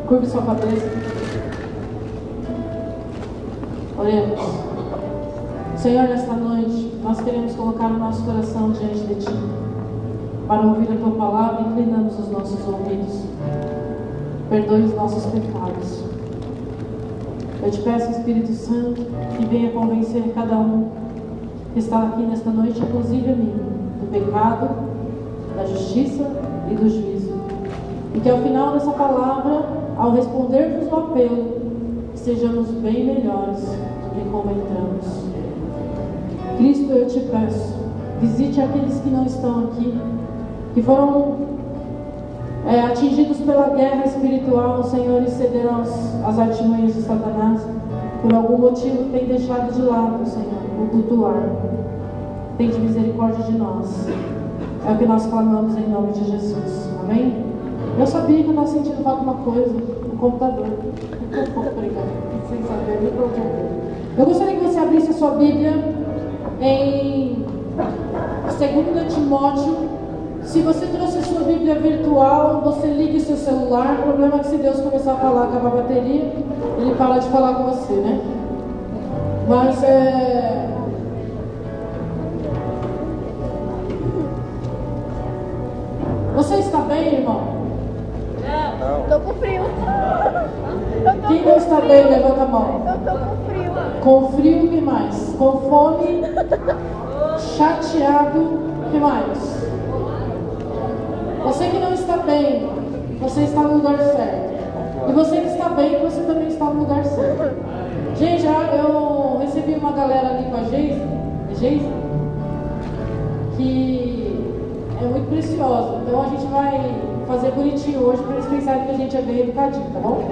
Curve sua cabeça. Oremos. Senhor, nesta noite, nós queremos colocar o nosso coração diante de Ti, para ouvir a Tua palavra, inclinamos os nossos ouvidos. Perdoe os nossos pecados. Eu te peço, Espírito Santo, que venha convencer cada um que está aqui nesta noite, inclusive a mim, do pecado, da justiça e do juízo. E que ao final dessa palavra, ao respondermos o apelo, sejamos bem melhores do que como entramos. Cristo, eu te peço, visite aqueles que não estão aqui, que foram atingidos pela guerra espiritual, Senhor, e cederam às artimanhas de Satanás. Por algum motivo tem deixado de lado, Senhor, o cultuar. Tende misericórdia de nós. É o que nós clamamos em nome de Jesus. Amém? Eu sabia que eu estava sentindo falta de uma coisa, o computador. Obrigada. Sem saber, eu gostaria que você abrisse a sua Bíblia em 2 Timóteo. Se você trouxe a sua Bíblia virtual, você ligue seu celular. O problema é que se Deus começar a falar, acabar a bateria, Ele para de falar com você, né? Mas Você está bem, irmão? Não. Estou com frio. Quem não está bem, levanta a mão. Eu estou com frio. Com frio, o que mais? Com fome, chateado, o que mais? Você que não está bem, você está no lugar certo. E você que está bem, você também está no lugar certo. Gente, eu recebi uma galera ali com a Geise, que é muito preciosa. Então a gente vai fazer bonitinho hoje para eles pensarem que a gente é bem educadinho, tá bom?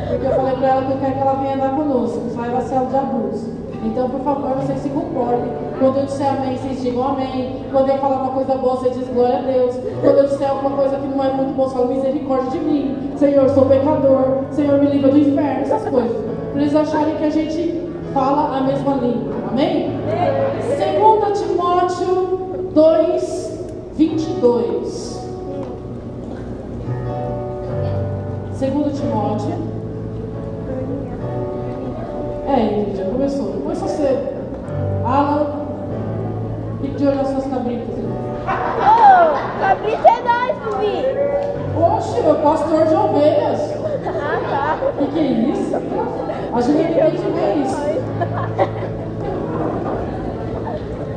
Porque eu falei para ela que eu quero que ela venha andar conosco, isso vai ser aula de adultos. Então, por favor, vocês se comportem. Quando eu disser amém, vocês digam amém. Quando eu falar uma coisa boa, você diz glória a Deus. Quando eu disser alguma coisa que não é muito boa, você fala misericórdia de mim. Senhor, sou pecador. Senhor, me livra do inferno. Essas coisas. Para eles acharem que a gente fala a mesma língua. Amém? 2 Timóteo 2, 22. 2 Timóteo. Já começou. Começou cedo. Alan, fique de olho nas suas cabritas. Cabrita é nós, Vivi. Poxa, eu pastor de ovelhas. Tá. O que é isso? A gente não entende bem isso.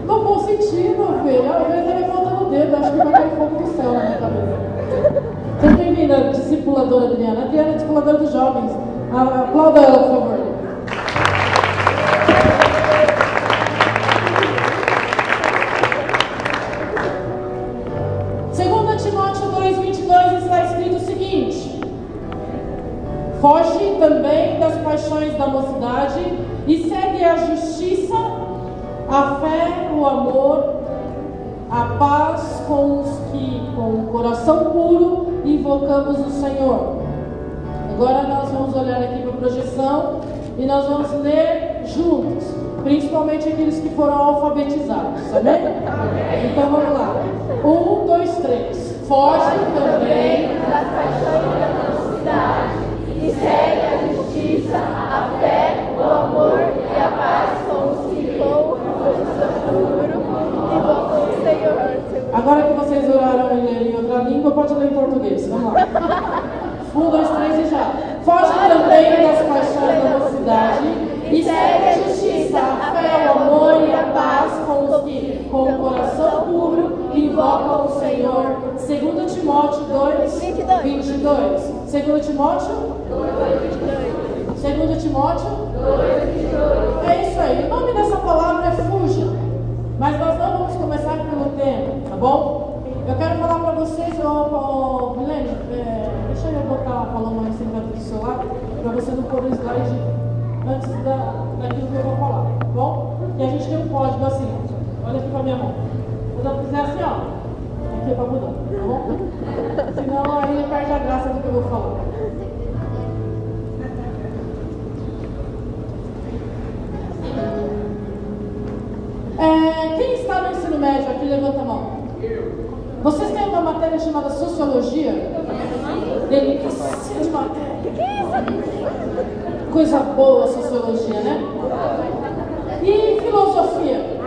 No bom sentido, ovelha. A ovelha está levantando o dedo. Acho que vai cair fogo do céu na minha cabeça. Seja bem-vinda, discipuladora Adriana. Adriana é discipuladora dos jovens. Aplauda ela, por favor. Foge também das paixões da mocidade e segue a justiça, a fé, o amor, a paz com os que, com o coração puro, invocamos o Senhor. Agora nós vamos olhar aqui para a projeção e nós vamos ler juntos, principalmente aqueles que foram alfabetizados, amém? Então vamos lá. 1, 2, 3. Foge também das paixões da mocidade e segue a justiça, a fé, o amor e a paz com os que com o coração puro invocam o Senhor. Agora que vocês oraram e leram em outra língua, pode ler em português. Vamos lá. 1, 2, 3 e já. Foge também das paixões da mocidade e segue a justiça, a fé, o amor e a paz com os que, com o coração puro, invocam o Senhor. 2 Timóteo 2, 22. 2 Timóteo 2 Timóteo 2. É isso aí. O nome dessa palavra é fuja. Mas nós não vamos começar pelo tema, tá bom? Eu quero falar para vocês, Milene, deixa eu botar a Paloma aí sentada do seu lado, para você não pôr o slide antes daquilo que eu vou falar, tá bom? E a gente tem um código assim, olha aqui para minha mão. Quando eu fizer assim, ó, aqui é para mudar, tá bom? Senão aí perde a graça do que eu vou falar. Quem está no ensino médio aqui, levanta a mão. Vocês têm uma matéria chamada Sociologia? Delícia. Coisa boa, sociologia, né? E filosofia?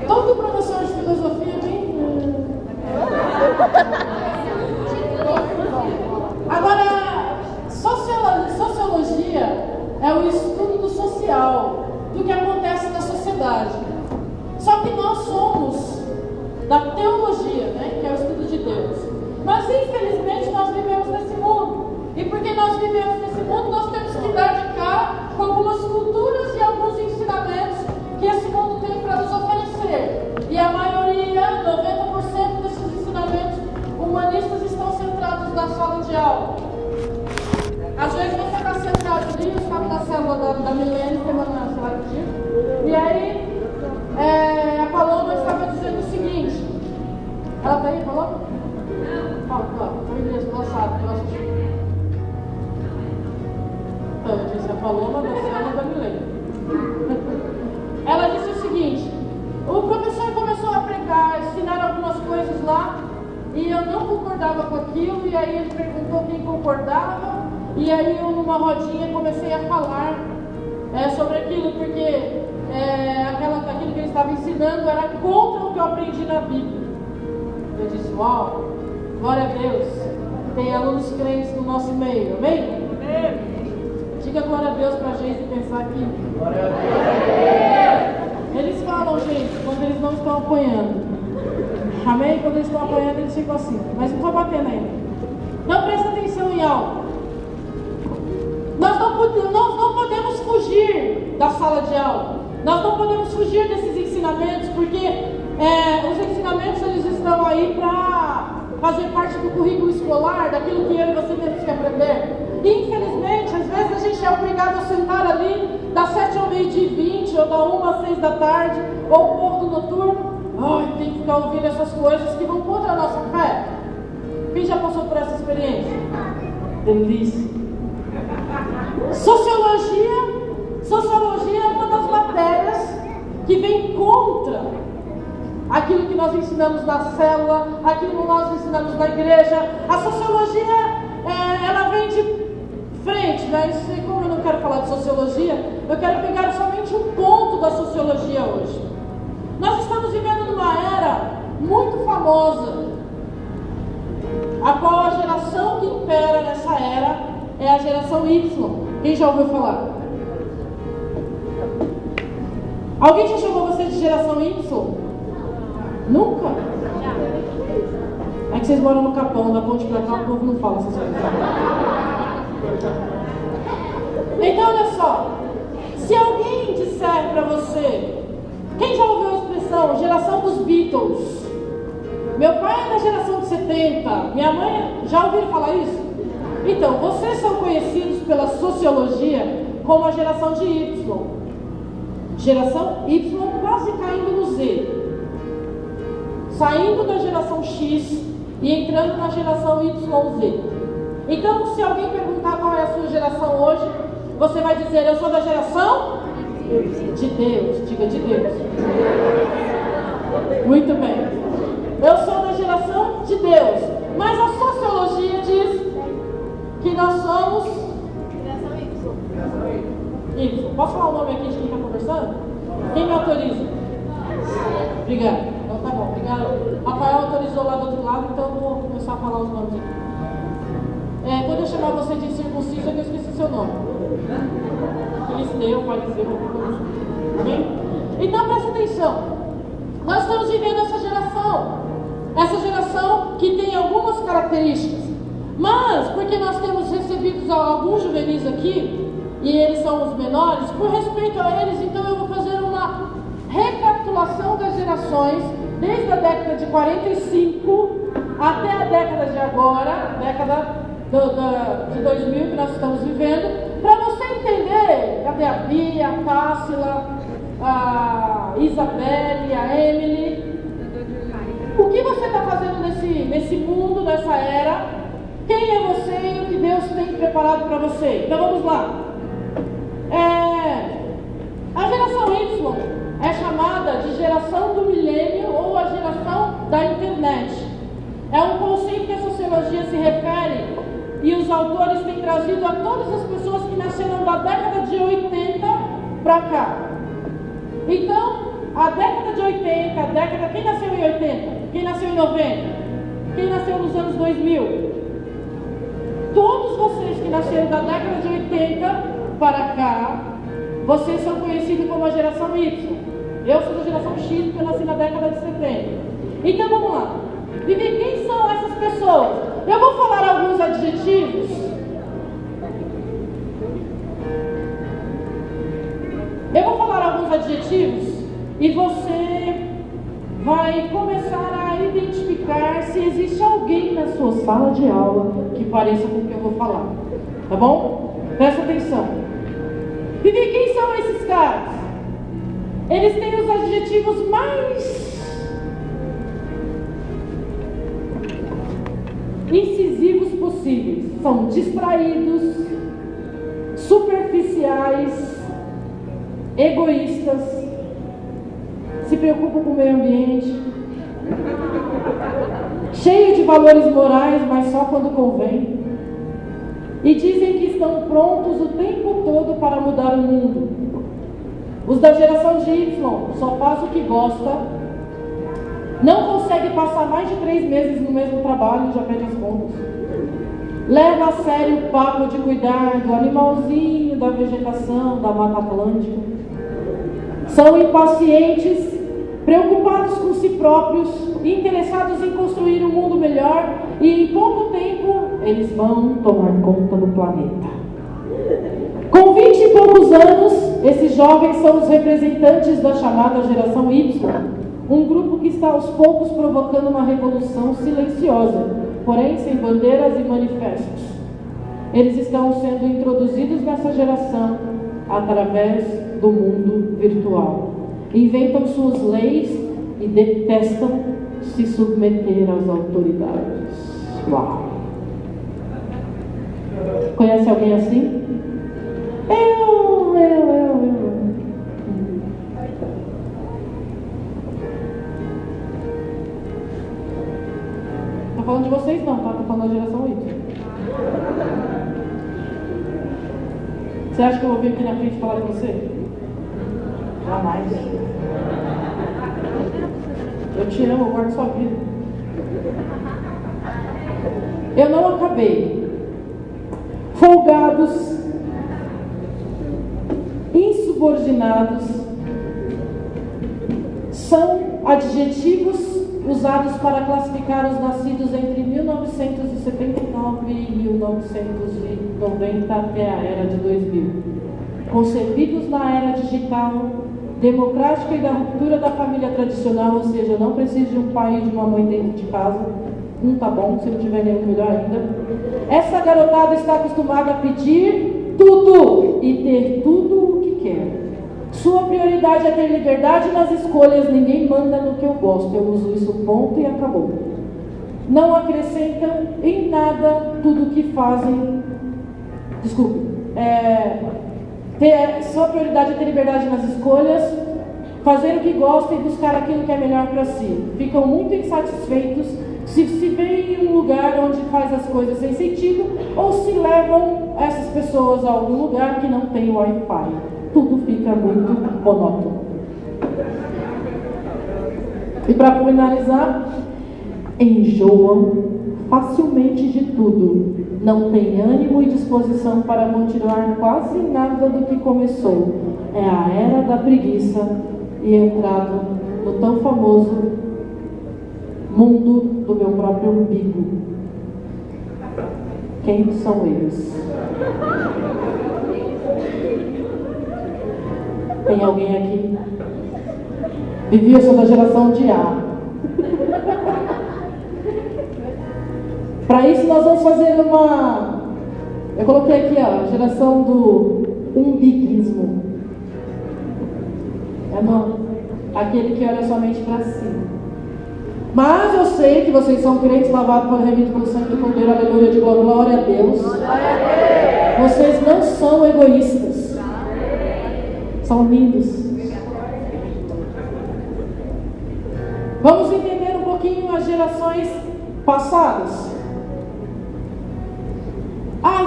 Todo professor de filosofia vem. Agora, sociologia é o estudo do social, do que acontece na sociedade. Só que nós somos da teologia, né? Que é o estudo de Deus. Mas infelizmente nós vivemos nesse mundo. E porque nós vivemos nesse mundo, nós temos que dar de cara com algumas culturas e alguns ensinamentos que esse mundo tem para nos oferecer. E a maioria, 90% desses ensinamentos humanistas estão centrados na sala de aula. Às vezes você está sentado ali, eu estava na célula da Milene, semana na sala de dia, e aí a Paloma estava dizendo o seguinte. Ela está aí, Paloma? Fala, foi mesmo, lançado, eu assisti. Então, eu disse a Paloma da célula da Milene. Ela disse o seguinte: o professor começou a pregar, ensinar algumas coisas lá, e eu não concordava com aquilo, e aí ele perguntou quem concordava, e aí eu numa rodinha comecei a falar sobre aquilo, porque aquilo que ele estava ensinando era contra o que eu aprendi na Bíblia. Eu disse: uau, glória a Deus, tem alunos crentes no nosso meio, amém? Amém. Diga glória a Deus pra gente pensar aqui. Glória a Deus. Eles falam, gente, quando eles não estão apoiando. Amém? Quando eles estão apoiando, eles ficam assim. Mas não estou batendo ainda. Então presta atenção em algo. Nós não podemos fugir da sala de aula. Nós não podemos fugir desses ensinamentos, porque os ensinamentos eles estão aí para fazer parte do currículo escolar, daquilo que eu e você temos que aprender. Infelizmente, às vezes a gente é obrigado a sentar ali das 7 ao meio-dia e 20, ou da 1 às 6 da tarde, ou o povo do noturno. Ai, tem que ficar ouvindo essas coisas que vão contra a nossa fé. Quem já passou por essa experiência? Delícia. Sociologia é uma das matérias que vem contra aquilo que nós ensinamos na célula, aquilo que nós ensinamos na igreja. A sociologia, ela vem de frente, mas como eu não quero falar de sociologia, eu quero pegar somente um ponto da sociologia hoje. Nós estamos vivendo numa era muito famosa, a qual a geração que impera nessa era é a geração Y. Quem já ouviu falar? Alguém já chamou você de geração Y? Nunca? É que vocês moram no Capão, da ponte pra cá, o povo não fala essas coisas. Então, olha só. Se alguém disser pra você, quem já ouviu a expressão geração dos Beatles? Meu pai é da geração de 70, minha mãe, já ouviram falar isso? Então, vocês são conhecidos pela sociologia como a geração de Y. Geração Y quase caindo no Z. Saindo da geração X e entrando na geração YZ. Então, se alguém perguntar qual é a sua geração hoje, você vai dizer: eu sou da geração de Deus. Diga: de Deus. Muito bem. Eu sou da geração de Deus. Mas a sociologia diz que nós somos geração Y. Posso falar o nome aqui de quem está conversando? Quem me autoriza? Obrigada. Então tá bom, obrigado. Rafael autorizou lá do outro lado, então eu vou começar a falar os nomes aqui. Quando eu chamar você de circunciso, é que eu esqueci seu nome. Filisteu, fariseu, alguma coisa assim. Amém? Então presta atenção. Nós estamos vivendo essa geração que tem algumas características. Mas, porque nós temos recebido alguns juvenis aqui, e eles são os menores, por respeito a eles, então eu vou fazer uma recapitulação das gerações, desde a década de 45 até a década de agora, década de 2000 que nós estamos vivendo, para você entender. Cadê a Bia, a Tássila, a Isabelle, a Emily? O que você está fazendo nesse mundo, nessa era? Quem é você e o que Deus tem preparado para você? Então vamos lá. A geração Y é chamada de geração do milênio ou a geração da internet. É um conceito que a sociologia se refere e os autores têm trazido a todas as pessoas que nasceram da década de 80 para cá. Então, a década de 80, quem nasceu em 80? Quem nasceu em 90? Quem nasceu nos anos 2000? Todos vocês que nasceram da década de 80 para cá, vocês são conhecidos como a geração Y. Eu sou da geração X, porque eu nasci na década de 70. Então vamos lá. Vivi, quem são essas pessoas? Eu vou falar alguns adjetivos. E você vai começar a identificar se existe alguém na sua sala de aula que pareça com o que eu vou falar. Tá bom? Presta atenção. Vivi, quem são esses caras? Eles têm os adjetivos mais incisivos possíveis. São distraídos, superficiais, egoístas, se preocupam com o meio ambiente, cheio de valores morais, mas só quando convém, e dizem que estão prontos o tempo todo para mudar o mundo. Os da geração de Y só faz o que gosta, não consegue passar mais de 3 meses no mesmo trabalho, já pede as contas. Leva a sério o papo de cuidar do animalzinho, da vegetação, da Mata Atlântica. São impacientes, preocupados com si próprios, interessados em construir um mundo melhor, e em pouco tempo eles vão tomar conta do planeta. Com 20 e poucos anos, esses jovens são os representantes da chamada geração Y, um grupo que está aos poucos provocando uma revolução silenciosa, porém sem bandeiras e manifestos. Eles estão sendo introduzidos nessa geração através do mundo virtual. Inventam suas leis e detestam se submeter às autoridades. Uau! Conhece alguém assim? Eu. Tô falando de vocês não, tá? Tô falando da geração Y. Você acha que eu vou vir aqui na frente falar de você? Jamais. Eu te amo, eu guardo sua vida. Eu não acabei. Folgados, insubordinados, são adjetivos usados para classificar os nascidos entre 1979 e 1990 até a era de 2000. Concebidos na era digital, democrática e da ruptura da família tradicional, ou seja, não precisa de um pai e de uma mãe dentro de casa. Tá bom, se não tiver nenhum, melhor ainda. Essa garotada está acostumada a pedir tudo e ter tudo o que quer. Sua prioridade é ter liberdade nas escolhas, ninguém manda no que eu gosto, eu uso isso, ponto, e acabou. Não acrescentam em nada tudo o que fazem. Desculpe. Sua prioridade é ter liberdade nas escolhas, fazer o que gosta e buscar aquilo que é melhor para si. Ficam muito insatisfeitos se veem em um lugar onde faz as coisas sem sentido, ou se levam essas pessoas a algum lugar que não tem Wi-Fi. Tudo fica muito monótono. E para finalizar, enjoam facilmente de tudo. Não tem ânimo e disposição para continuar quase nada do que começou. É a era da preguiça e entrado no tão famoso mundo do meu próprio umbigo. Quem são eles? Tem alguém aqui? Vivi, eu sou da geração de A. Para isso nós vamos fazer uma... Eu coloquei aqui, ó, a geração do umbiguismo. Aquele que olha somente para si. Mas eu sei que vocês são crentes lavados pelo remito pelo sangue do Cordeiro, aleluia, de glória a Deus. Vocês não são egoístas. São lindos. Vamos entender um pouquinho as gerações passadas.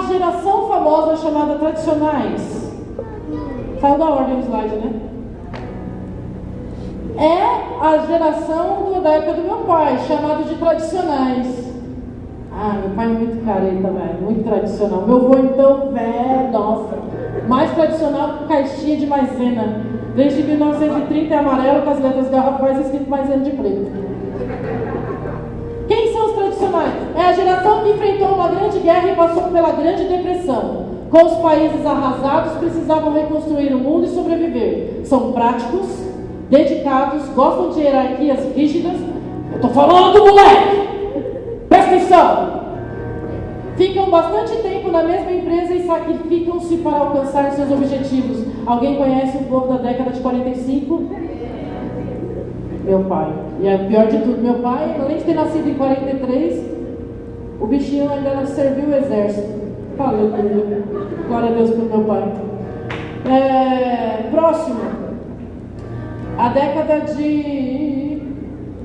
geração famosa chamada tradicionais. Saiu da ordem o slide, né? É a geração da época do meu pai, chamado de tradicionais. Ah, meu pai é muito careta, velho, muito tradicional. Meu avô, então, velho, nossa, mais tradicional que caixinha de maisena. Desde 1930 é amarelo, com as letras garrafais escrito maisena de preto. Quem são os tradicionais? É a geração que enfrentou uma grande guerra e passou pela Grande Depressão. Com os países arrasados, precisavam reconstruir o mundo e sobreviver. São práticos, dedicados, gostam de hierarquias rígidas. Eu tô falando, moleque! Presta atenção! Ficam bastante tempo na mesma empresa e sacrificam-se para alcançar seus objetivos. Alguém conhece o povo da década de 45? Meu pai. E é pior de tudo, meu pai, além de ter nascido em 43, o bichinho ainda não serviu o exército. Aleluia. Glória a Deus pelo meu pai. Próximo. A década de...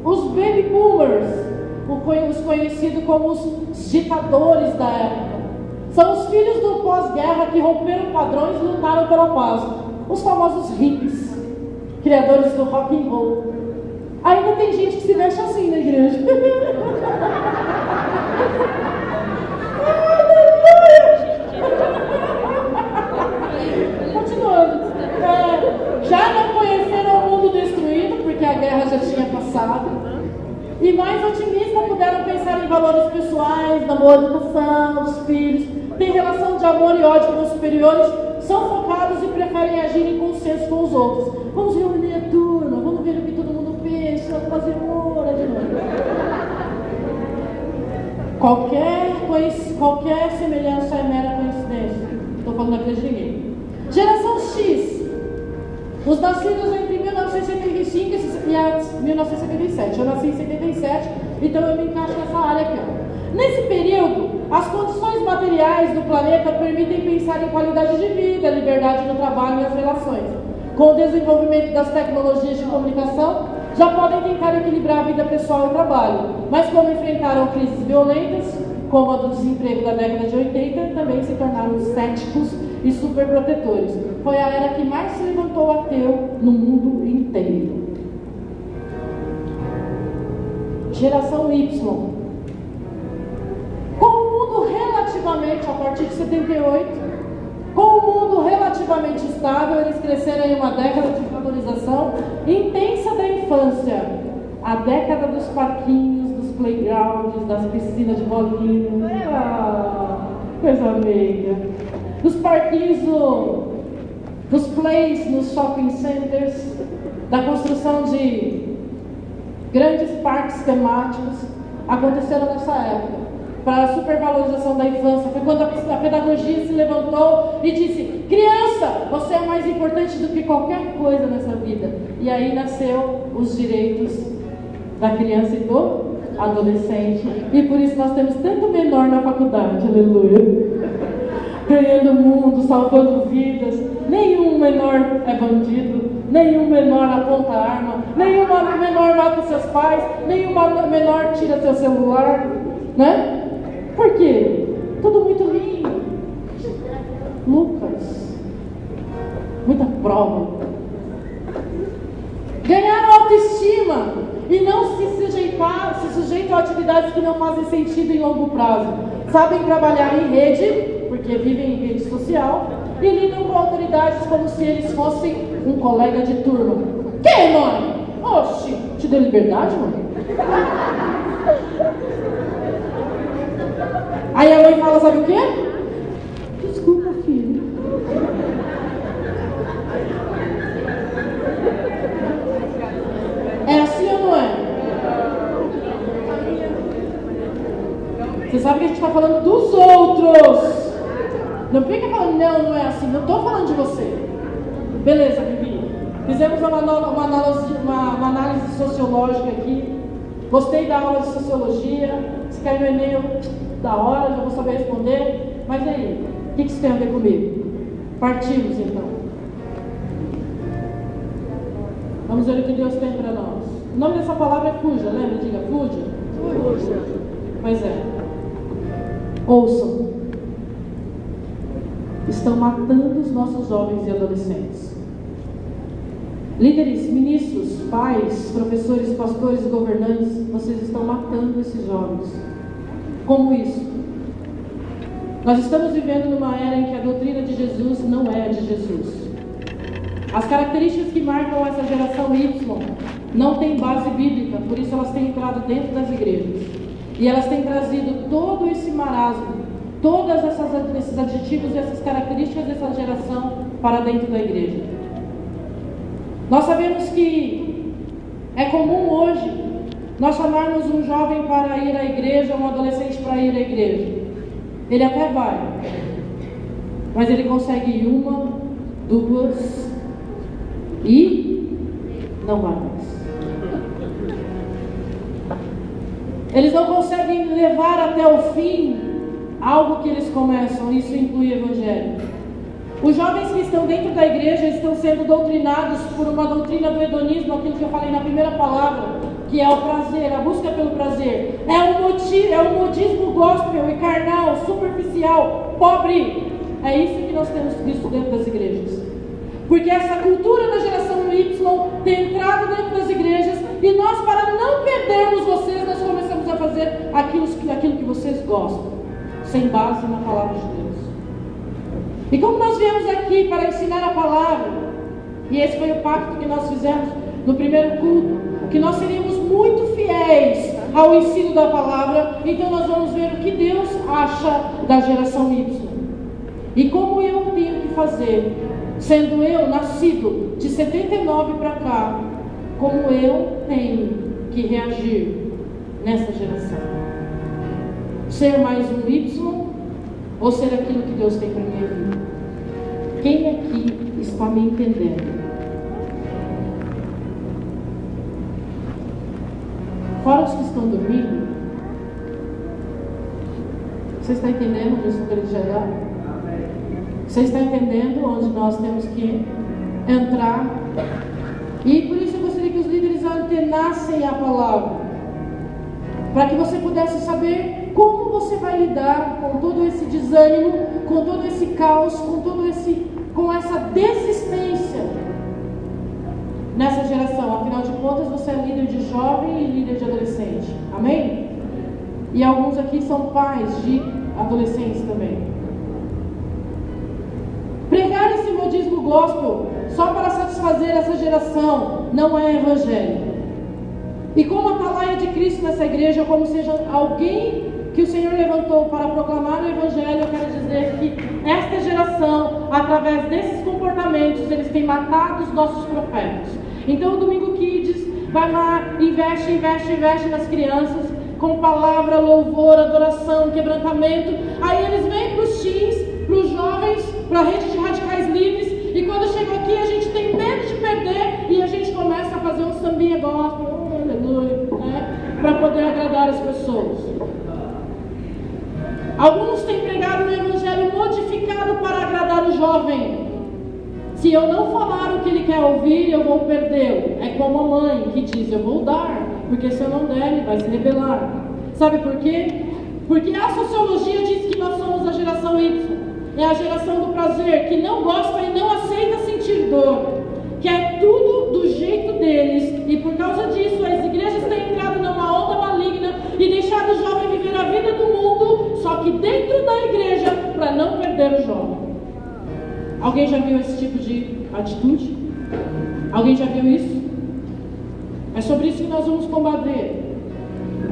Os baby boomers. Os conhecidos como os ditadores da época. São os filhos do pós-guerra que romperam padrões e lutaram pela paz. Os famosos hippies, criadores do rock and roll. Ainda tem gente que se veste assim na igreja. Continuando. Já não conheceram o mundo destruído, porque a guerra já tinha passado. E mais otimistas puderam pensar em valores pessoais, na boa educação dos filhos, têm relação de amor e ódio com os superiores, são focados e preferem agir em consenso com os outros. Vamos reunir a turma, vamos ver o que todo mundo pensa, vamos fazer hora de novo. Qualquer semelhança é mera coincidência. Estou falando aqui de ninguém. Geração X. Os nascidos entre 1975 e 1977. Eu nasci em 77, então eu me encaixo nessa área aqui. Ó. Nesse período, as condições materiais do planeta permitem pensar em qualidade de vida, liberdade no trabalho e as relações. Com o desenvolvimento das tecnologias de comunicação, já podem tentar equilibrar a vida pessoal e trabalho. Mas como enfrentaram crises violentas, como a do desemprego da década de 80, também se tornaram céticos e superprotetores. Foi a era que mais se levantou ateu no mundo inteiro. Geração Y. Com o mundo relativamente, a partir de 78, com o mundo relativamente estável, eles cresceram em uma década de valorização intensa da infância. A década dos parquinhos, dos playgrounds, das piscinas de bolinhas. Coisa meiga. Dos parquinhos, dos plays nos shopping centers, da construção de grandes parques temáticos, aconteceram nessa época. Para a supervalorização da infância, foi quando a pedagogia se levantou e disse: criança, você é mais importante do que qualquer coisa nessa vida. E aí nasceu os direitos da criança e do adolescente. E por isso nós temos tanto menor na faculdade, aleluia. Ganhando o mundo, salvando vidas. Nenhum menor é bandido, nenhum menor aponta arma, nenhum menor mata seus pais, nenhum menor tira seu celular, né? Por quê? Tudo muito lindo. Lucas. Muita prova. Ganharam autoestima e não se sujeitam a atividades que não fazem sentido em longo prazo. Sabem trabalhar em rede, porque vivem em rede social, e lidam com autoridades como se eles fossem um colega de turma. Que, mãe? Oxi, te deu liberdade, mãe? Aí a mãe fala, sabe o quê? Desculpa, filho. É assim ou não é? Você sabe que a gente está falando dos outros. Não fica falando, não é assim. Não estou falando de você. Beleza, Bibi. Fizemos uma análise sociológica aqui. Gostei da aula de sociologia. Se cair no e-mail, da hora, já vou saber responder. Mas aí, o que isso tem a ver comigo? Partimos então. Vamos ver o que Deus tem para nós. O nome dessa palavra é fuja, lembra? Diga, fuja. Fuja. Pois é. Ouçam. estão matando os nossos jovens e adolescentes. Líderes, ministros, pais, professores, pastores, governantes, vocês estão matando esses jovens. Como isso? Nós estamos vivendo numa era em que a doutrina de Jesus não é a de Jesus. As características que marcam essa geração Y não têm base bíblica, por isso elas têm entrado dentro das igrejas. E elas têm trazido todo esse marasmo, todos esses adjetivos e essas características dessa geração para dentro da igreja. Nós sabemos que é comum hoje nós chamarmos um jovem para ir à igreja, um adolescente para ir à igreja. Ele até vai, mas ele consegue ir uma, duas e não vai mais. Eles não conseguem levar até o fim algo que eles começam, isso inclui o evangelho. Os jovens que estão dentro da igreja estão sendo doutrinados por uma doutrina do hedonismo, aquilo que eu falei na primeira palavra, que é o prazer, a busca pelo prazer. É um modismo gospel e carnal, superficial, pobre. É isso que nós temos visto dentro das igrejas. Porque essa cultura da geração Y tem entrado dentro das igrejas e nós, para não perdermos vocês, nós começamos a fazer aquilo que vocês gostam, sem base na palavra de Deus. E como nós viemos aqui para ensinar a palavra, e esse foi o pacto que nós fizemos no primeiro culto, que nós seríamos muito fiéis ao ensino da palavra, então nós vamos ver o que Deus acha da geração Y. E como eu tenho que fazer, sendo eu nascido de 79 para cá, como eu tenho que reagir nessa geração. Ser mais um Y ou ser aquilo que Deus tem para minha vida? Quem aqui está me entendendo? Fora os que estão dormindo, você está entendendo onde eu quero chegar? Você está entendendo onde nós temos que entrar? E por isso eu gostaria que os líderes antenassem a palavra, para que você pudesse saber como você vai lidar com todo esse desânimo, com todo esse caos, com essa desistência nessa geração. Afinal de contas, você é líder de jovem e líder de adolescente. Amém? E alguns aqui são pais de adolescentes também. Pregar esse modismo gospel só para satisfazer essa geração não é evangelho. E como atalaia de Cristo nessa igreja, como seja alguém que o Senhor levantou para proclamar o evangelho, eu quero dizer que esta geração, através desses comportamentos, eles têm matado os nossos profetas. Então o Domingo Kids vai lá, investe nas crianças, com palavra, louvor, adoração, quebrantamento. Aí eles vêm para os teens, para os jovens, para a rede de radicais livres, e quando chegam aqui a gente tem medo de perder e a gente começa a fazer um sambinha gospel, aleluia, né, para poder agradar as pessoas. Alguns têm pregado um evangelho modificado para agradar o jovem. Se eu não falar o que ele quer ouvir, eu vou perdê-lo. É como a mãe que diz, eu vou dar, porque se eu não der, ele vai se rebelar. Sabe por quê? Porque a sociologia diz que nós somos a geração Y. É a geração do prazer, que não gosta e não aceita sentir dor, que é tudo do jeito deles, e por causa disso as igrejas têm entrado numa onda maligna e deixado o jovem viver a vida do mundo, só que dentro da igreja, para não perder o jovem. Alguém já viu esse tipo de atitude? Alguém já viu isso? É sobre isso que nós vamos combater.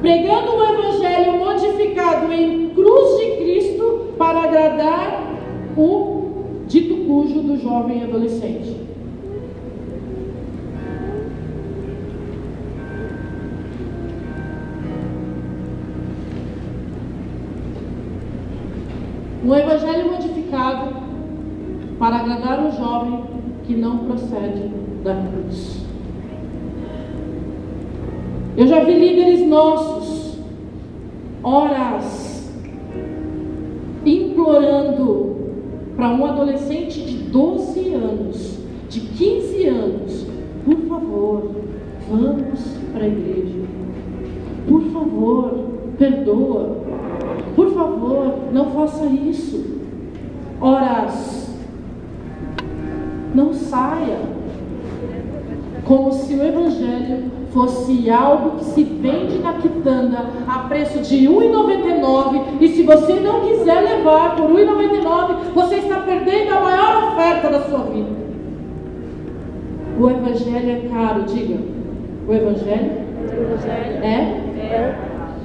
Pregando um evangelho modificado em cruz de Cristo para agradar o dito cujo do jovem adolescente. Um evangelho modificado para agradar o jovem que não procede da cruz. Eu já vi líderes nossos, horas, implorando para um adolescente de 12 anos, de 15 anos, por favor, vamos para a igreja. Por favor, perdoa. Por favor, não faça isso. horas. Não saia como se o Evangelho fosse algo que se vende na quitanda a preço de R$ 1,99, e se você não quiser levar por R$ 1,99, você está perdendo a maior oferta da sua vida. O Evangelho é caro, diga. O Evangelho é?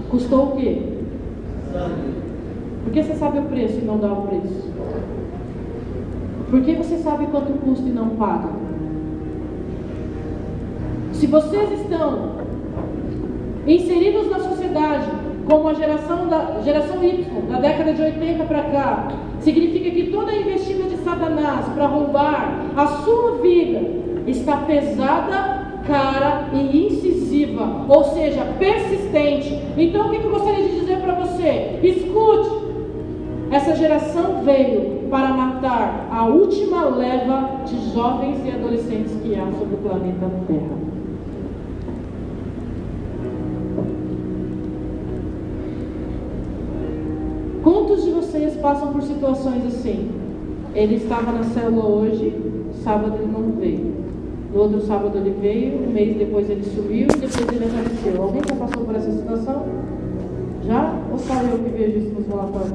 Custou o quê? Por que você sabe o preço e não dá o preço? Por que você sabe quanto custa e não paga? Se vocês estão inseridos na sociedade como a geração Y, da década de 80 para cá, significa que toda a investida de Satanás para roubar a sua vida está pesada, cara e incisiva, ou seja, persistente. Então o que eu gostaria de dizer para você? Escute, essa geração veio para matar a última leva de jovens e adolescentes que há sobre o planeta Terra. Quantos de vocês passam por situações assim? Ele estava na célula hoje, sábado ele não veio. No outro sábado ele veio, um mês depois ele sumiu e depois ele apareceu. Alguém já passou por essa situação? Já? Ou só eu que vejo isso nos relatórios?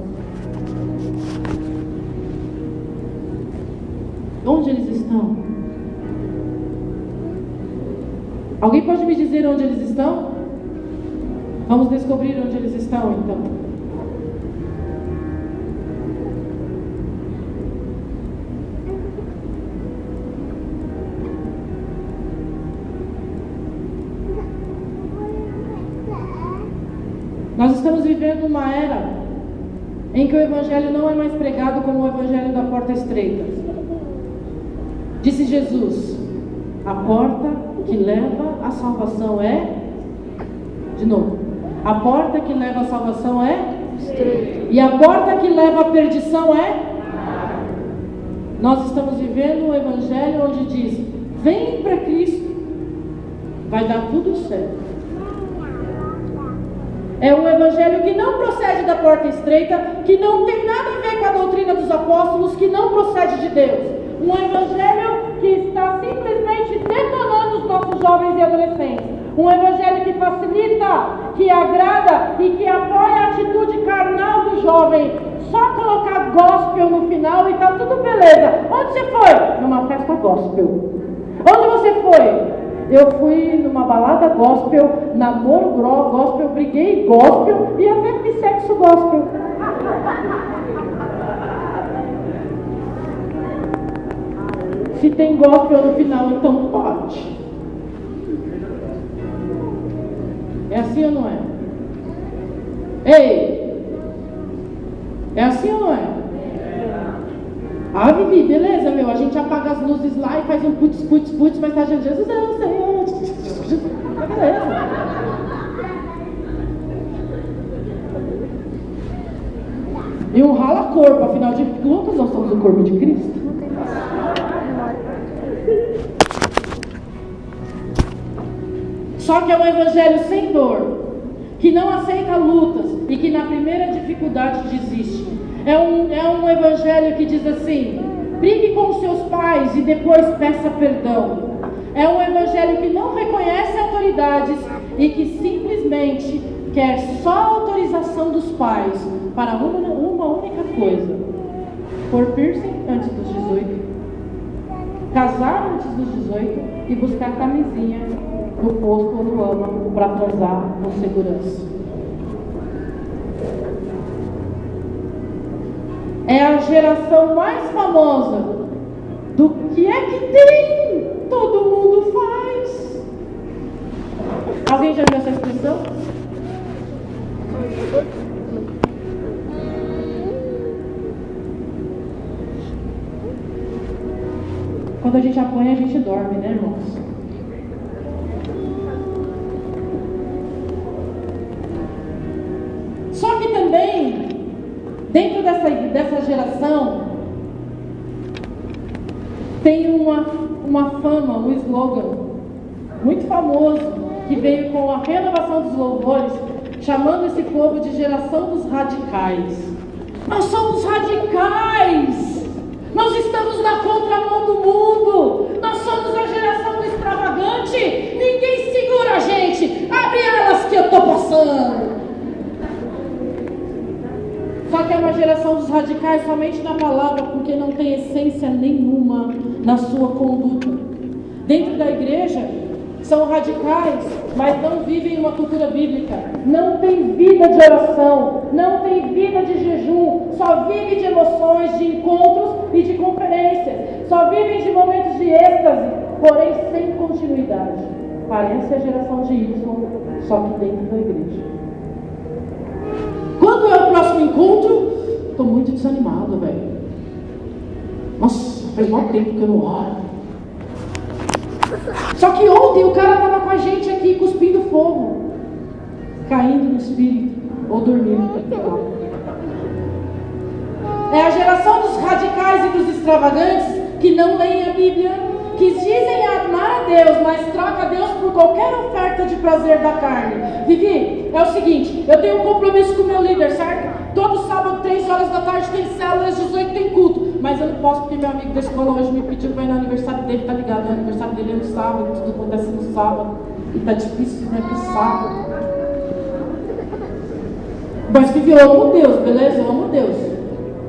Onde eles estão? Alguém pode me dizer onde eles estão? Vamos descobrir onde eles estão então. Nós estamos vivendo uma era em que o Evangelho não é mais pregado como o Evangelho da porta estreita. Disse Jesus: a porta que leva à salvação é... De novo. A porta que leva à salvação é... estreita. E a porta que leva à perdição é... Nós estamos vivendo um Evangelho onde diz: vem para Cristo, vai dar tudo certo. É um evangelho que não procede da porta estreita, que não tem nada a ver com a doutrina dos apóstolos, que não procede de Deus. Um evangelho que está simplesmente detonando os nossos jovens e adolescentes. Um evangelho que facilita, que agrada e que apoia a atitude carnal do jovem. Só colocar gospel no final e tá tudo beleza. Onde você foi? Numa festa gospel. Onde você foi? Eu fui numa balada gospel, namoro gospel, briguei gospel e até fiz sexo gospel. Se tem gospel no final, então pode. É assim ou não é? Ei! É assim ou não é? Ah, Vivi, beleza, meu, a gente apaga as luzes lá e faz um putz, mas tá gente, Jesus, Senhor. Beleza. E um rala corpo, afinal de contas, nós somos o corpo de Cristo. Só que é um evangelho sem dor, que não aceita lutas e que na primeira dificuldade desiste. É um evangelho que diz assim: brigue com seus pais e depois peça perdão. É um evangelho que não reconhece autoridades e que simplesmente quer só a autorização dos pais para uma única coisa: pôr piercing antes dos 18, casar antes dos 18 e buscar camisinha no posto ou no âmago para transar com segurança. É a geração mais famosa do que é que tem, todo mundo faz. Alguém já viu essa expressão? Quando a gente apanha, a gente dorme, né, irmãos? Só que também, dentro dessa geração, tem uma fama, um slogan muito famoso, que veio com a renovação dos louvores, chamando esse povo de geração dos radicais. Nós somos radicais. Nós estamos na contramão do mundo. Nós somos a geração do extravagante. Ninguém segura a gente. Abre elas que eu estou passando. Só que é uma geração dos radicais somente na palavra, porque não tem essência nenhuma na sua conduta. Dentro da igreja, são radicais, mas não vivem uma cultura bíblica. Não tem vida de oração, não tem vida de jejum, só vive de emoções, de encontros e de conferências. Só vivem de momentos de êxtase, porém sem continuidade. Parece a geração de Y, só que dentro da igreja. Quando é o próximo encontro? Estou muito desanimado, velho. Nossa, faz muito tempo que eu não oro. Só que ontem o cara estava com a gente aqui cuspindo fogo, caindo no espírito ou dormindo. É a geração dos radicais e dos extravagantes que não leem a Bíblia, que dizem amar a Deus, mas troca a Deus por qualquer oferta de prazer da carne. Vivi, é o seguinte, eu tenho um compromisso com o meu líder, certo? Todo sábado, 3 horas da tarde, tem célula, às 18 tem culto. Mas eu não posso porque meu amigo da escola hoje me pediu para ir no aniversário dele, tá ligado? O aniversário dele é no sábado, tudo acontece no sábado. E tá difícil, né? Que sábado. Mas Vivi, eu amo Deus, beleza? Eu amo Deus.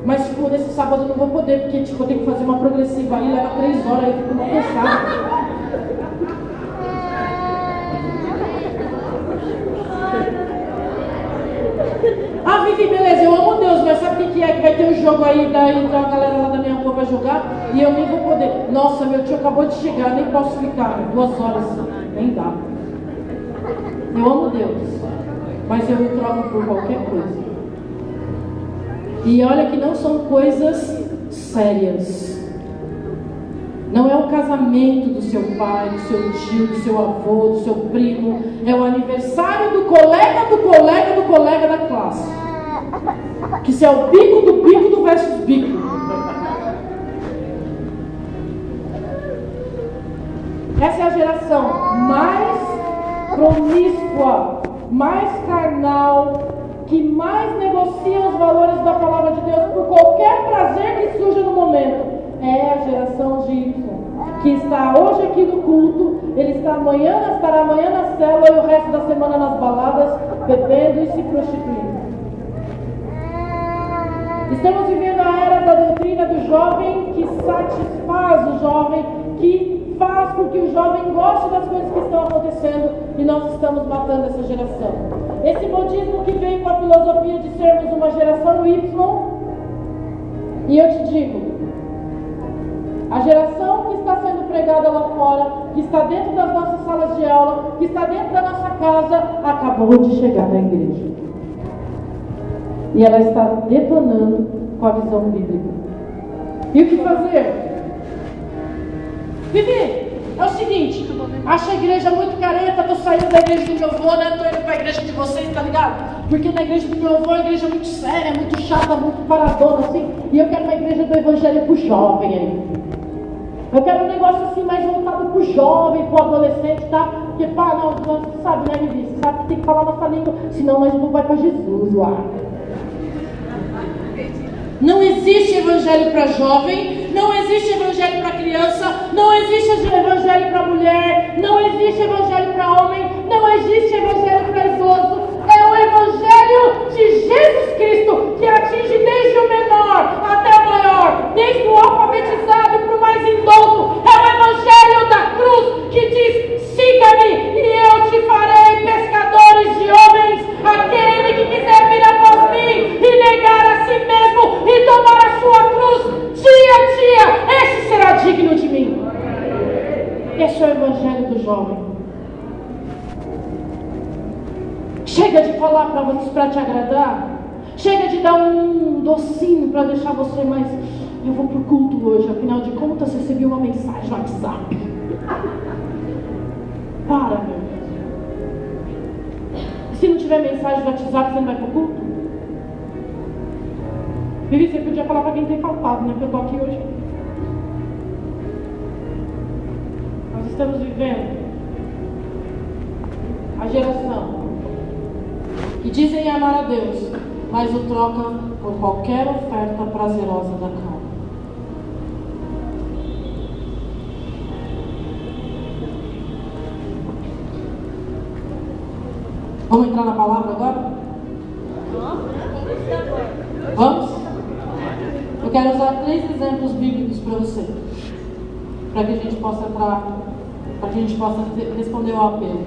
Mas se for nesse sábado eu não vou poder, porque tipo, eu tenho que fazer uma progressiva aí, leva 3 horas, aí eu fico mal cansado. Ah, Vivi, beleza, eu amo Deus, mas sabe o que é? Que vai ter um jogo aí, daí a galera lá da minha rua vai jogar e eu nem vou poder. Nossa, meu tio acabou de chegar, nem posso ficar 2 horas, nem dá. Eu amo Deus, mas eu me troco por qualquer coisa. E olha que não são coisas sérias. Não é o casamento do seu pai, do seu tio, do seu avô, do seu primo. É o aniversário do colega do colega do colega da classe. Que se é o bico do versus bico. Essa é a geração mais promíscua, mais carnal, que mais negocia os valores da palavra de Deus por qualquer prazer que surja no momento. É a geração de Y, que está hoje aqui no culto, ele estará amanhã na célula e o resto da semana nas baladas, bebendo e se prostituindo. Estamos vivendo a era da doutrina do jovem que satisfaz o jovem, que faz com que o jovem goste das coisas que estão acontecendo, e nós estamos matando essa geração. Esse modismo que vem com a filosofia de sermos uma geração Y, e eu te digo, a geração que está sendo pregada lá fora, que está dentro das nossas salas de aula, que está dentro da nossa casa, acabou de chegar na igreja. E ela está detonando com a visão bíblica. E o que fazer? Vivi, é o seguinte, acho a igreja muito careta, tô saindo da igreja do meu avô, né? Tô indo para a igreja de vocês, tá ligado? Porque na igreja do meu avô é uma igreja muito séria, muito chata, muito paradona, assim. E eu quero uma igreja do evangelho pro jovem aí. Eu quero um negócio assim mais voltado pro jovem, pro adolescente, tá? Porque, pá, não, você sabe, né, Vivi? Você sabe que tem que falar nossa língua, senão nós não vai para Jesus, uai. Não existe evangelho para jovem, não existe evangelho para criança, não existe evangelho para mulher, não existe evangelho para homem, não existe evangelho para idoso. É o evangelho de Jesus Cristo que atinge desde o menor até o maior, desde o alfabetizado para o mais indouto. É o evangelho da cruz que diz: siga-me e eu te farei pescadores de homens. Aquele que quiser vir após mim e negar a si mesmo e tomar a sua cruz dia a dia, esse será digno de mim. Esse é o evangelho do jovem. Chega de falar para te agradar. Chega de dar um docinho para deixar você mais... Eu vou pro culto hoje, afinal de contas recebi uma mensagem no WhatsApp. Para, meu. Se não tiver mensagem no WhatsApp, você não vai pro culto? Vivi, você podia falar para quem tem faltado, né? Porque eu tô aqui hoje. Nós estamos vivendo a geração que dizem amar a Deus, mas o troca por qualquer oferta prazerosa da carne. Vamos entrar na palavra agora? Vamos? Eu quero usar 3 exemplos bíblicos para você, para que a gente possa responder ao apelo.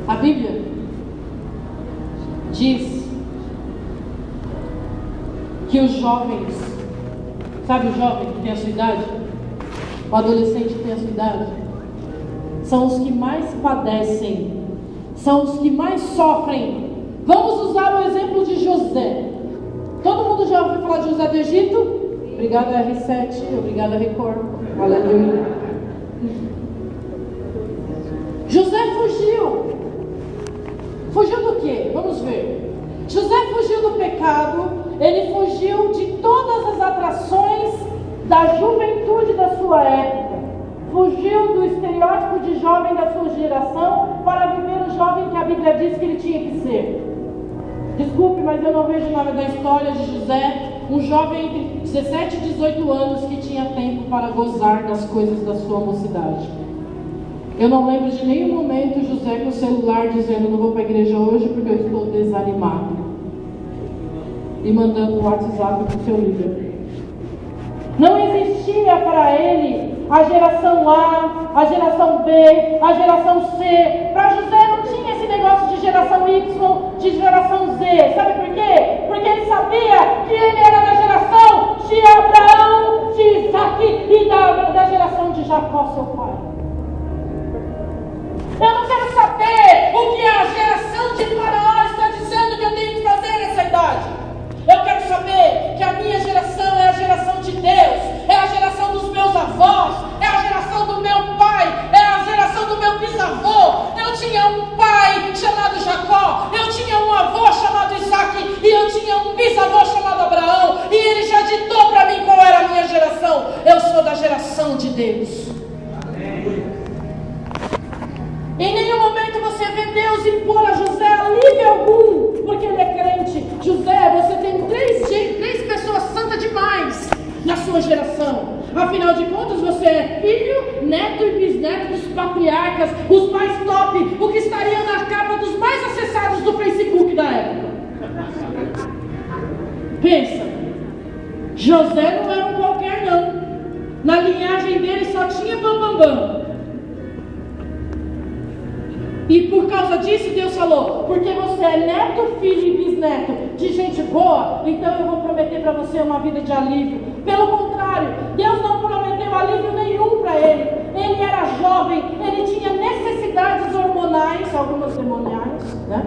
A Bíblia diz que os jovens, sabe o jovem que tem a sua idade? O adolescente que tem a sua idade? São os que mais padecem, são os que mais sofrem. Vamos usar o exemplo de José. Todo mundo já ouviu falar de José do Egito? Obrigado R7, obrigado a Record. Aleluia. José fugiu. Fugiu do quê? Vamos ver. José fugiu do pecado. Ele fugiu de todas as atrações da juventude da sua época. Fugiu do estereótipo de jovem da sua geração para viver o jovem que a Bíblia diz que ele tinha que ser. Desculpe, mas eu não vejo nada da história de José, um jovem entre 17 e 18 anos que tinha tempo para gozar das coisas da sua mocidade. Eu não lembro de nenhum momento José com o celular dizendo: não vou para a igreja hoje porque eu estou desanimado, e mandando o WhatsApp para o seu líder. Não existia para ele a geração A, a geração B, a geração C. Para José não tinha esse negócio de geração Y, de geração Z. Sabe por quê? Porque ele sabia que ele era da geração de Abraão, de Isaac e da geração de Jacó, seu pai. Eu não quero saber o que a geração de Faraó está dizendo que eu tenho que fazer nessa idade. Eu quero saber que a minha geração é a geração de Deus, é a geração dos meus avós, é a geração do meu pai, é a geração do meu bisavô. Eu tinha um pai chamado Jacó, eu tinha um avô chamado Isaac e eu tinha um bisavô chamado Abraão, e ele já ditou para mim qual era a minha geração. Eu sou da geração de Deus. Em nenhum momento você vê Deus impor a José alívio algum, porque ele é crente. José, você tem três pessoas santas demais na sua geração. Afinal de contas, você é filho, neto e bisneto dos patriarcas, os mais top, o que estariam na capa dos mais acessados do Facebook da época. Pensa, José não era um qualquer não. Na linhagem dele só tinha bambambam. E por causa disso Deus falou: porque você é neto, filho e bisneto de gente boa, então eu vou prometer para você uma vida de alívio. Pelo contrário, Deus não prometeu alívio nenhum para ele. Ele era jovem, ele tinha necessidades hormonais, algumas demoniais, né?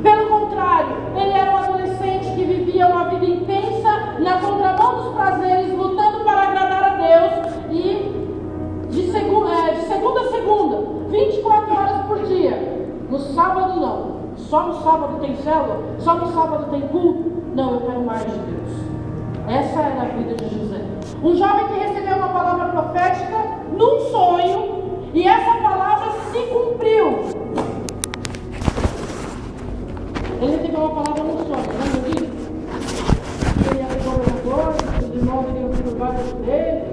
Pelo contrário, ele era um adolescente que vivia uma vida intensa na contramão dos prazeres, lutando para agradar a Deus, e de segunda a segunda, 24 horas por dia. No sábado não. Só no sábado tem célula? Só no sábado tem culto? Não, eu quero mais de Deus. Essa era a vida de José. Um jovem que recebeu uma palavra profética num sonho, e essa palavra se cumpriu. Ele recebeu uma palavra num sonho, lembra disso? Ele ia ser governador, os irmãos iriam curvar dele.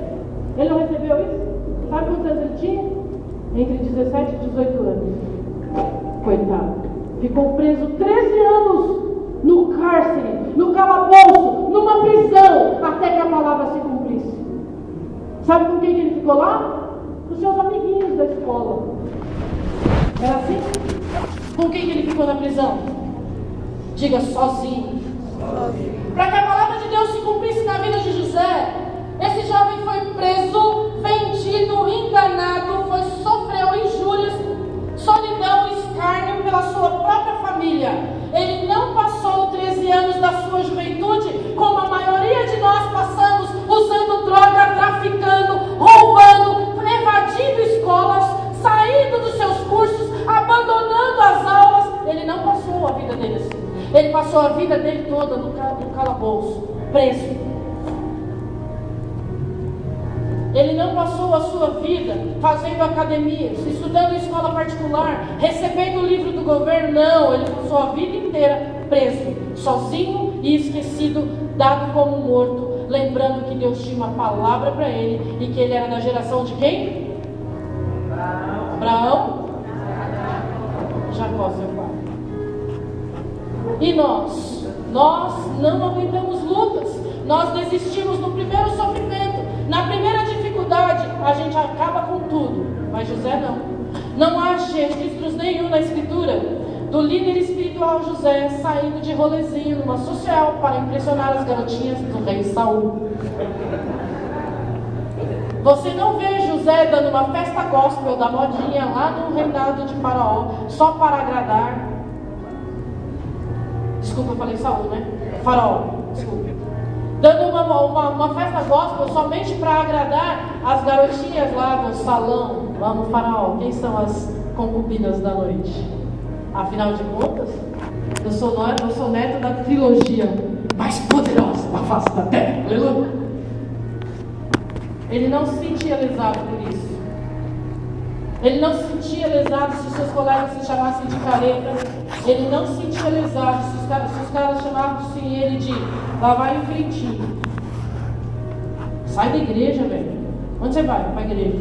Ele não recebeu isso? Sabe quantos anos ele tinha? Entre 17 e 18 anos. Coitado. Ficou preso 13 anos no cárcere, no calabouço, numa prisão, até que a palavra se cumprisse. Sabe com quem que ele ficou lá? Com seus amiguinhos da escola. Era assim? Com quem que ele ficou na prisão? Diga: sozinho. Para que a palavra de Deus se cumprisse na vida de José, esse jovem foi preso, vendido, enganado, sofreu injúrias, solidão e escárnio pela sua própria família. Ele não passou 13 anos da sua juventude como a maioria de nós passamos, usando droga, traficando, roubando, evadindo escolas, saindo dos seus cursos, abandonando as aulas. Ele não passou a vida dele assim. Ele passou a vida dele toda no calabouço, preso. Ele não passou a sua vida fazendo academias, estudando em escola particular, recebendo o livro do governo. Não, ele passou a vida inteira preso, sozinho e esquecido, dado como morto, lembrando que Deus tinha uma palavra para ele e que ele era da geração de quem? Abraão? Jacó, seu pai. E nós não aguentamos lutas, nós desistimos no primeiro sofrimento, na primeira dificuldade, a gente acaba com tudo. Mas José não há registros nenhum na escritura do líder espiritual José saindo de rolezinho numa social para impressionar as garotinhas do rei Saul. Você não vê José dando uma festa gospel da modinha lá no reinado de Faraó só para agradar. Desculpa, eu falei Saul, né? Faraó, desculpa. Dando uma festa gospel somente para agradar as garotinhas lá do salão, lá no Faraó. Quem são as concubinas da noite? Afinal de contas, eu sou neto da trilogia mais poderosa da face da terra. Aleluia. Ele não se sentia lesado por isso. Ele não se sentia lesado se seus colegas se chamassem de careta. Ele não se sentia lesado se os caras chamassem ele de lá vai o feitinho. Sai da igreja, velho. Onde você vai? Para a igreja.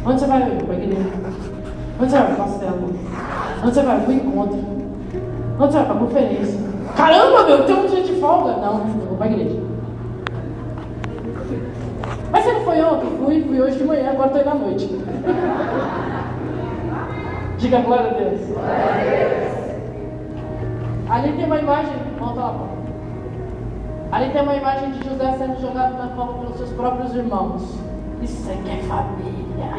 Onde você vai? Para a igreja. Onde você vai? Para a célula. Onde você vai? Para o encontro. Onde você vai? Para a conferência. Caramba, meu, tem um dia de folga? Não, eu vou para a igreja. Mas você não foi ontem? Fui hoje de manhã, agora estou indo à noite. Diga glória a Deus. Ali tem uma imagem, volta lá, Paulo. Ali tem uma imagem de José sendo jogado na cova pelos seus próprios irmãos. Isso é que é família.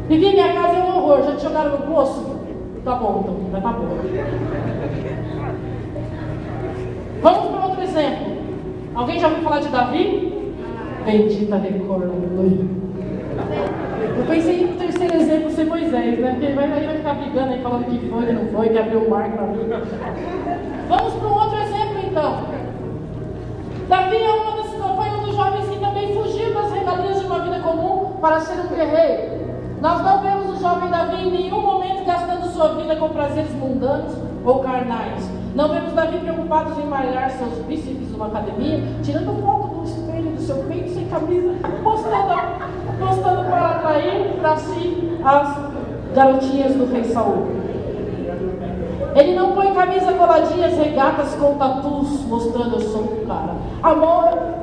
Vivi, minha casa é um horror. Já te jogaram no poço? Tá bom, então, vai tá bom. Vamos para outro exemplo. Alguém já ouviu falar de Davi? Bendita recorda, aleluia. Eu pensei no terceiro exemplo ser Moisés, né? Porque ele vai ficar brigando aí, falando que foi, que não foi, que abriu o mar para mim. Vamos para um outro exemplo, então. Davi foi um dos jovens que também fugiu das regalias de uma vida comum para ser um guerreiro. Nós não vemos o jovem Davi em nenhum momento gastando sua vida com prazeres mundanos ou carnais. Não vemos Davi preocupado em malhar seus bíceps numa academia, tirando foto no espelho do seu peito sem camisa, postando para atrair para si as garotinhas do rei Saul. Ele não põe camisa coladinhas, regatas com tatus, mostrando eu sou um cara.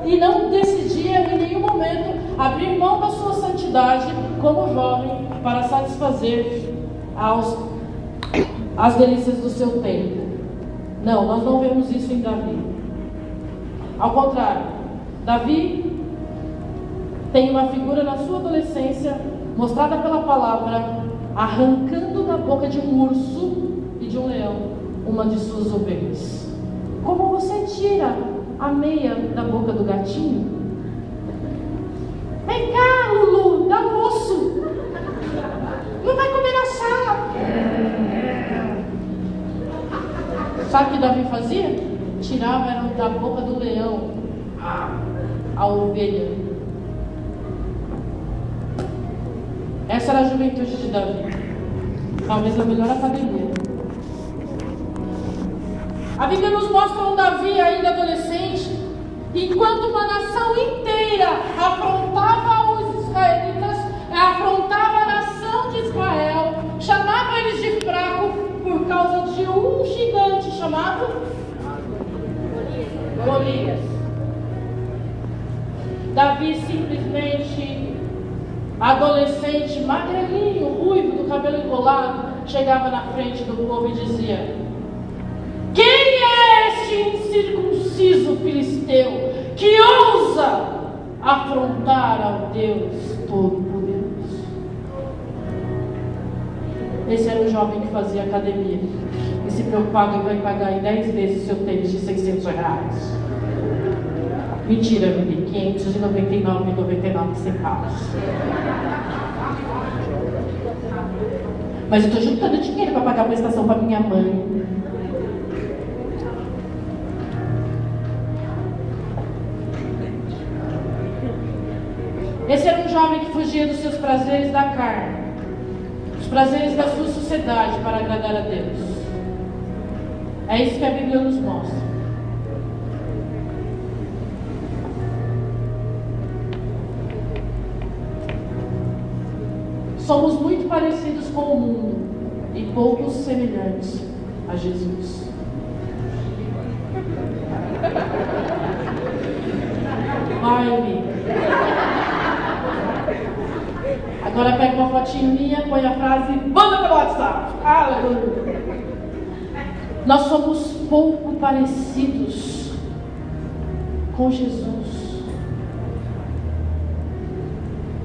E não decidia em nenhum momento abrir mão da sua santidade como jovem para satisfazer as delícias do seu tempo. Não, nós não vemos isso em Davi. Ao contrário, Davi tem uma figura na sua adolescência mostrada pela palavra, arrancando da boca de um urso e de um leão uma de suas ovelhas. Como você tira a meia da boca do gatinho? Vem cá, Lulu, dá um osso. Não vai comer na sala. Sabe o que Davi fazia? Tirava da boca do leão a ovelha. Essa era a juventude de Davi. Talvez a melhor academia. A Bíblia nos mostra um Davi ainda adolescente, enquanto uma nação inteira afrontava os israelitas, afrontava a nação de Israel, chamava eles de fraco por causa de um gigante chamado Golias. Davi simplesmente, adolescente, magrelinho, ruivo, do cabelo enrolado, chegava na frente do povo e dizia: quem é este incircunciso filisteu que ousa afrontar ao Deus Todo-Poderoso? Esse era um jovem que fazia academia e se preocupava em vai pagar em 10 vezes seu tênis de R$600. Mentira, Vivi, R$599,99 centavos. Mas eu estou juntando dinheiro para pagar a prestação para minha mãe. Esse era um jovem que fugia dos seus prazeres da carne, dos prazeres da sua sociedade para agradar a Deus. É isso que a Bíblia nos mostra. Somos muito parecidos com o mundo e poucos semelhantes a Jesus. Vai, amiga. Agora pega uma fotinha minha, põe a frase e manda pelo WhatsApp. Aleluia. Nós somos pouco parecidos com Jesus.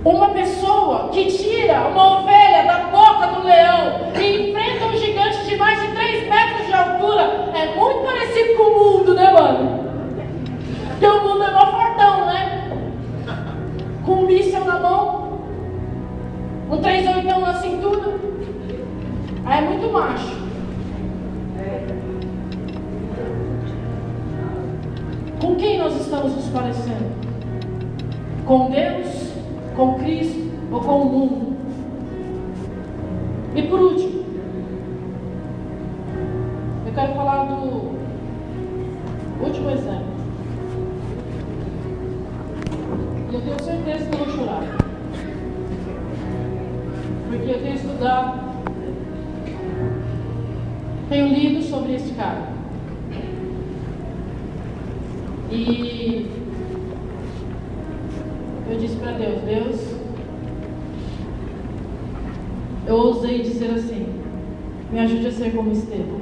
Uma pessoa que tira uma ovelha da boca do leão e enfrenta um gigante de mais de 3 metros de altura é muito parecido com o mundo, né, mano? Porque o mundo é mó fortão, né? Com um míssel na mão, um 38 na cintura. Aí é muito macho. Com quem nós estamos nos parecendo? Com Deus? Com Cristo ou com o mundo? E por último, eu quero falar do último exemplo. E eu tenho certeza que eu vou chorar, porque eu tenho estudado, tenho lido sobre esse cara. E eu disse para Deus, eu ousei dizer assim: me ajude a ser como Estevão.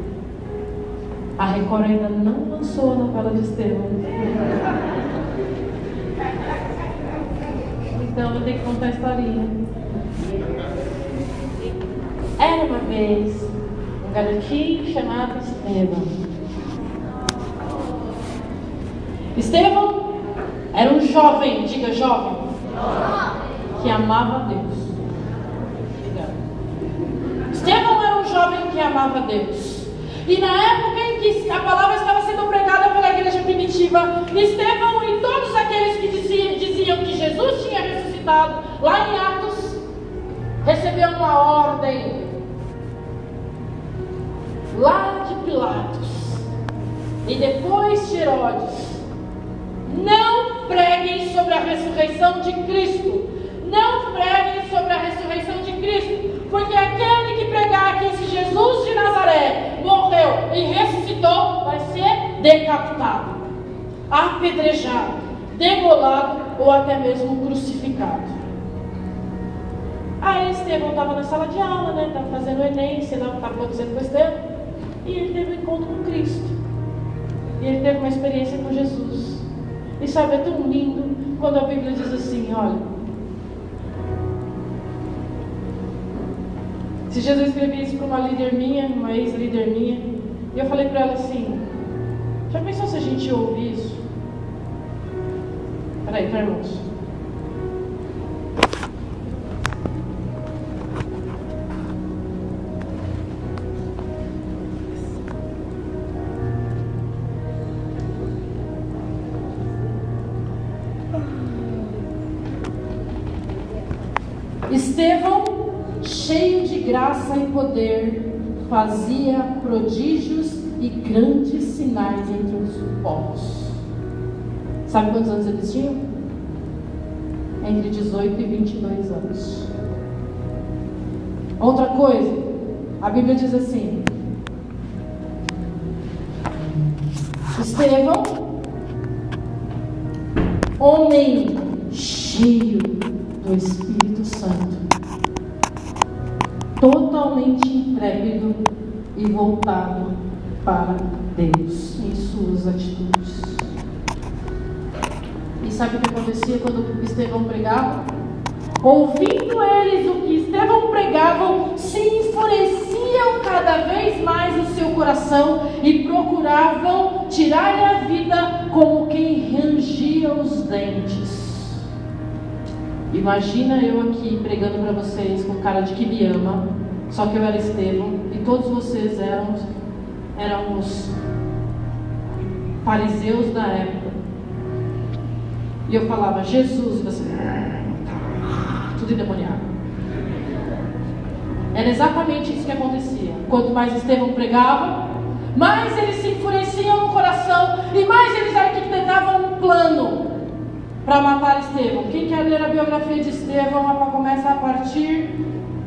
A Record ainda não lançou a novela de Estevão. Então eu tenho que contar a historinha. Era uma vez um garotinho chamado Estevão. Estevão era um jovem, diga jovem, que amava a Deus. Estevão era um jovem que amava a Deus. E na época em que a palavra estava sendo pregada pela igreja primitiva, Estevão e todos aqueles que diziam que Jesus tinha ressuscitado, lá em Atos, recebeu uma ordem lá de Pilatos e depois de Herodes: não preguem sobre a ressurreição de Cristo. Não preguem sobre a ressurreição de Cristo, porque aquele que pregar que esse Jesus de Nazaré morreu e ressuscitou vai ser decapitado, apedrejado, degolado ou até mesmo crucificado. Aí Estevão estava na sala de aula, né? Estava fazendo o Enem, sei lá o que estava acontecendo com Estevão, e ele teve um encontro com Cristo. E ele teve uma experiência com Jesus. E sabe, é tão lindo quando a Bíblia diz assim: olha, se Jesus escrevia isso para uma líder minha, uma ex-líder minha, e eu falei para ela assim: já pensou se a gente ouve isso? Peraí, irmãos. Estevão, cheio de graça e poder, fazia prodígios e grandes sinais entre os povos. Sabe quantos anos eles tinham? Entre 18 e 22 anos. Outra coisa, a Bíblia diz assim: Estevão, homem cheio do Espírito Santo, totalmente intrépido e voltado para Deus em suas atitudes. E sabe o que acontecia quando Estevão pregava? Ouvindo eles o que Estevão pregava, se enfureciam cada vez mais o seu coração e procuravam tirar-lhe a vida como quem rangia os dentes. Imagina eu aqui pregando para vocês com cara de que me ama, só que eu era Estevão e todos vocês eram os fariseus da época. E eu falava Jesus, e você tudo endemoniado. Era exatamente isso que acontecia. Quanto mais Estevão pregava, mais eles se enfureciam no coração e mais eles arquitetavam um plano para matar Estevão. Quem quer ler a biografia de Estevão, ela começa a partir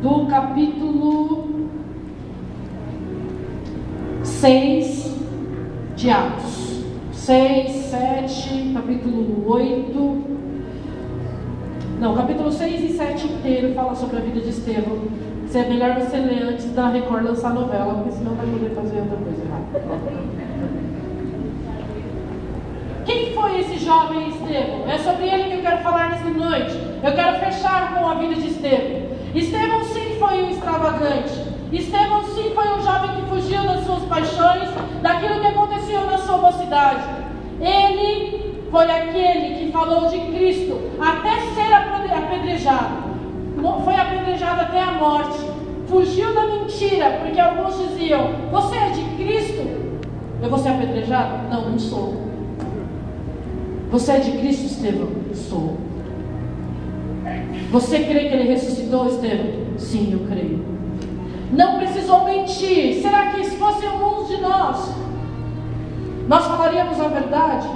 do capítulo 6 de Atos. 6, 7, capítulo 8. Não, capítulo 6 e 7 inteiro fala sobre a vida de Estevão. Se é melhor você ler antes da Record lançar a novela, porque senão vai poder fazer outra coisa errada. Quem foi esse jovem Estevão? É sobre ele que eu quero falar nessa noite. Eu quero fechar com a vida de Estevão. Estevão sim foi um extravagante. Estevão sim foi um jovem que fugiu das suas paixões, daquilo que aconteceu na sua mocidade. Ele foi aquele que falou de Cristo até ser apedrejado. Foi apedrejado até a morte. Fugiu da mentira, porque alguns diziam: você é de Cristo? Eu vou ser apedrejado? Não, não sou. Você é de Cristo, Estevão? Sou. Você crê que ele ressuscitou, Estevão? Sim, eu creio. Não precisou mentir. Será que se fosse alguns de nós falaríamos a verdade?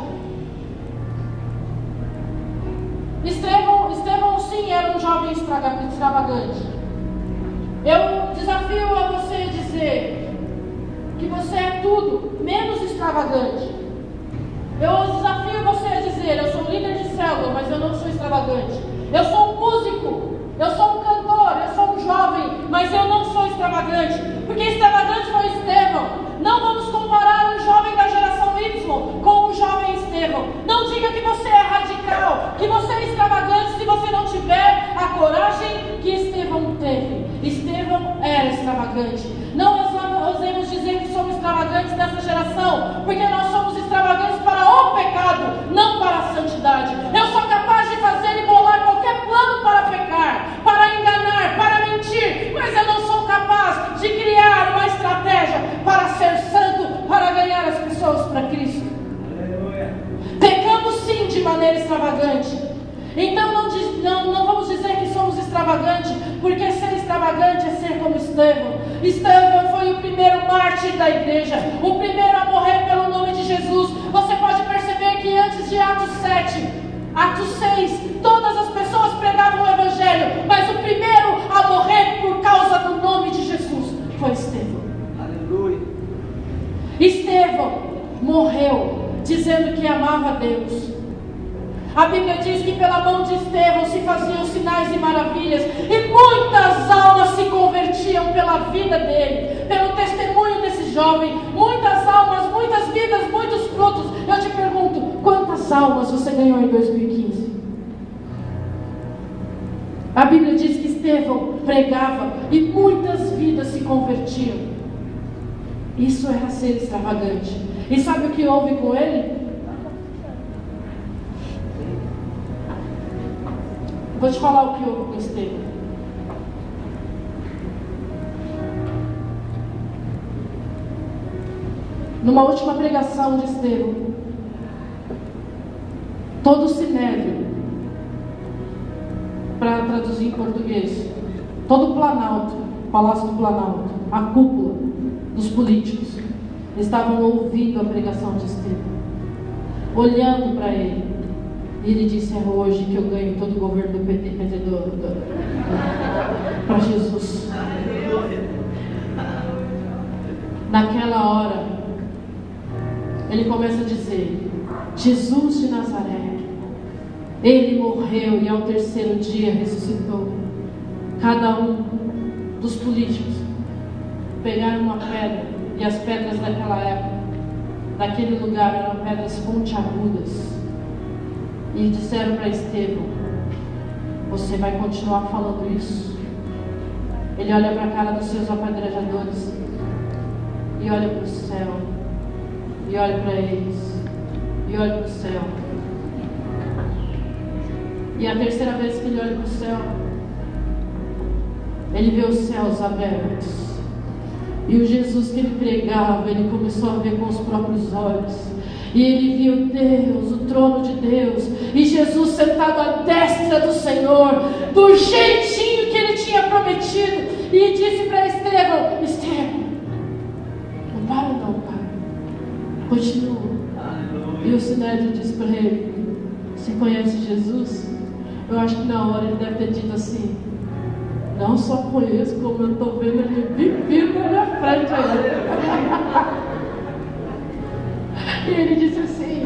Estevão sim era um jovem extravagante. Eu desafio a você dizer que você é tudo menos extravagante. Eu desafio você a dizer: eu sou líder de célula, mas eu não sou extravagante. Eu sou um músico, eu sou um cantor, eu sou um jovem, mas eu não sou extravagante. Porque extravagante foi Estevão. Não vamos comparar um jovem da geração Y com um jovem Estevão. Não diga que você é radical, que você é extravagante, se você não tiver a coragem que Estevão teve. Estevão era extravagante. Não ousemos dizer que somos extravagantes nessa geração, porque nós somos extravagantes para o pecado, não para a santidade. Eu sou capaz de fazer e bolar qualquer plano para pecar, para enganar, para mentir, mas eu não sou capaz de criar uma estratégia para ser santo, para ganhar as pessoas para Cristo. Pecamos sim de maneira extravagante. Então não vamos dizer que somos extravagantes, porque ser extravagante é ser como Estevão. Estevão foi o primeiro mártir da igreja, o primeiro a morrer pelo nome de Jesus. Você pode perceber que antes de Atos 7, Atos 6, todas as pessoas pregavam o Evangelho, mas o primeiro a morrer por causa do nome de Jesus foi Estevão. Aleluia. Estevão morreu dizendo que amava a Deus. A Bíblia diz que pela mão de Estevão se faziam sinais e maravilhas, e muitas almas se convertiam pela vida dele, pelo testemunho desse jovem. Muitas almas, muitas vidas, muitos frutos. Eu te pergunto, quantas almas você ganhou em 2015? A Bíblia diz que Estevão pregava e muitas vidas se convertiam. Isso era ser extravagante. E sabe o que houve com ele? Vou te falar o que houve com Estevão. Numa última pregação de Estevão, todo o Sinédrio, para traduzir em português, todo o Planalto, o Palácio do Planalto, a cúpula dos políticos, estavam ouvindo a pregação de Estevão, olhando para ele. E ele disse: é hoje que eu ganho todo o governo do PT para Jesus. Naquela hora, ele começa a dizer: Jesus de Nazaré, ele morreu e ao terceiro dia ressuscitou. Cada um dos políticos pegaram uma pedra, e as pedras daquela época, daquele lugar, eram pedras pontiagudas, e disseram para Estevão: você vai continuar falando isso? Ele olha para a cara dos seus apedrejadores e olha para o céu, e olha para eles, e olha para o céu. E a terceira vez que ele olha para o céu, ele vê os céus abertos, e o Jesus que ele pregava, ele começou a ver com os próprios olhos. E ele viu Deus, o trono de Deus, e Jesus sentado à destra do Senhor, do jeitinho que ele tinha prometido. e disse para Estevão: Estevão, não para não, pai, continua. E o Sinédrio disse para ele: você conhece Jesus? Eu acho que na hora ele deve ter dito assim: não só conheço, como eu estou vendo ele vivido na minha frente aí. E ele disse assim: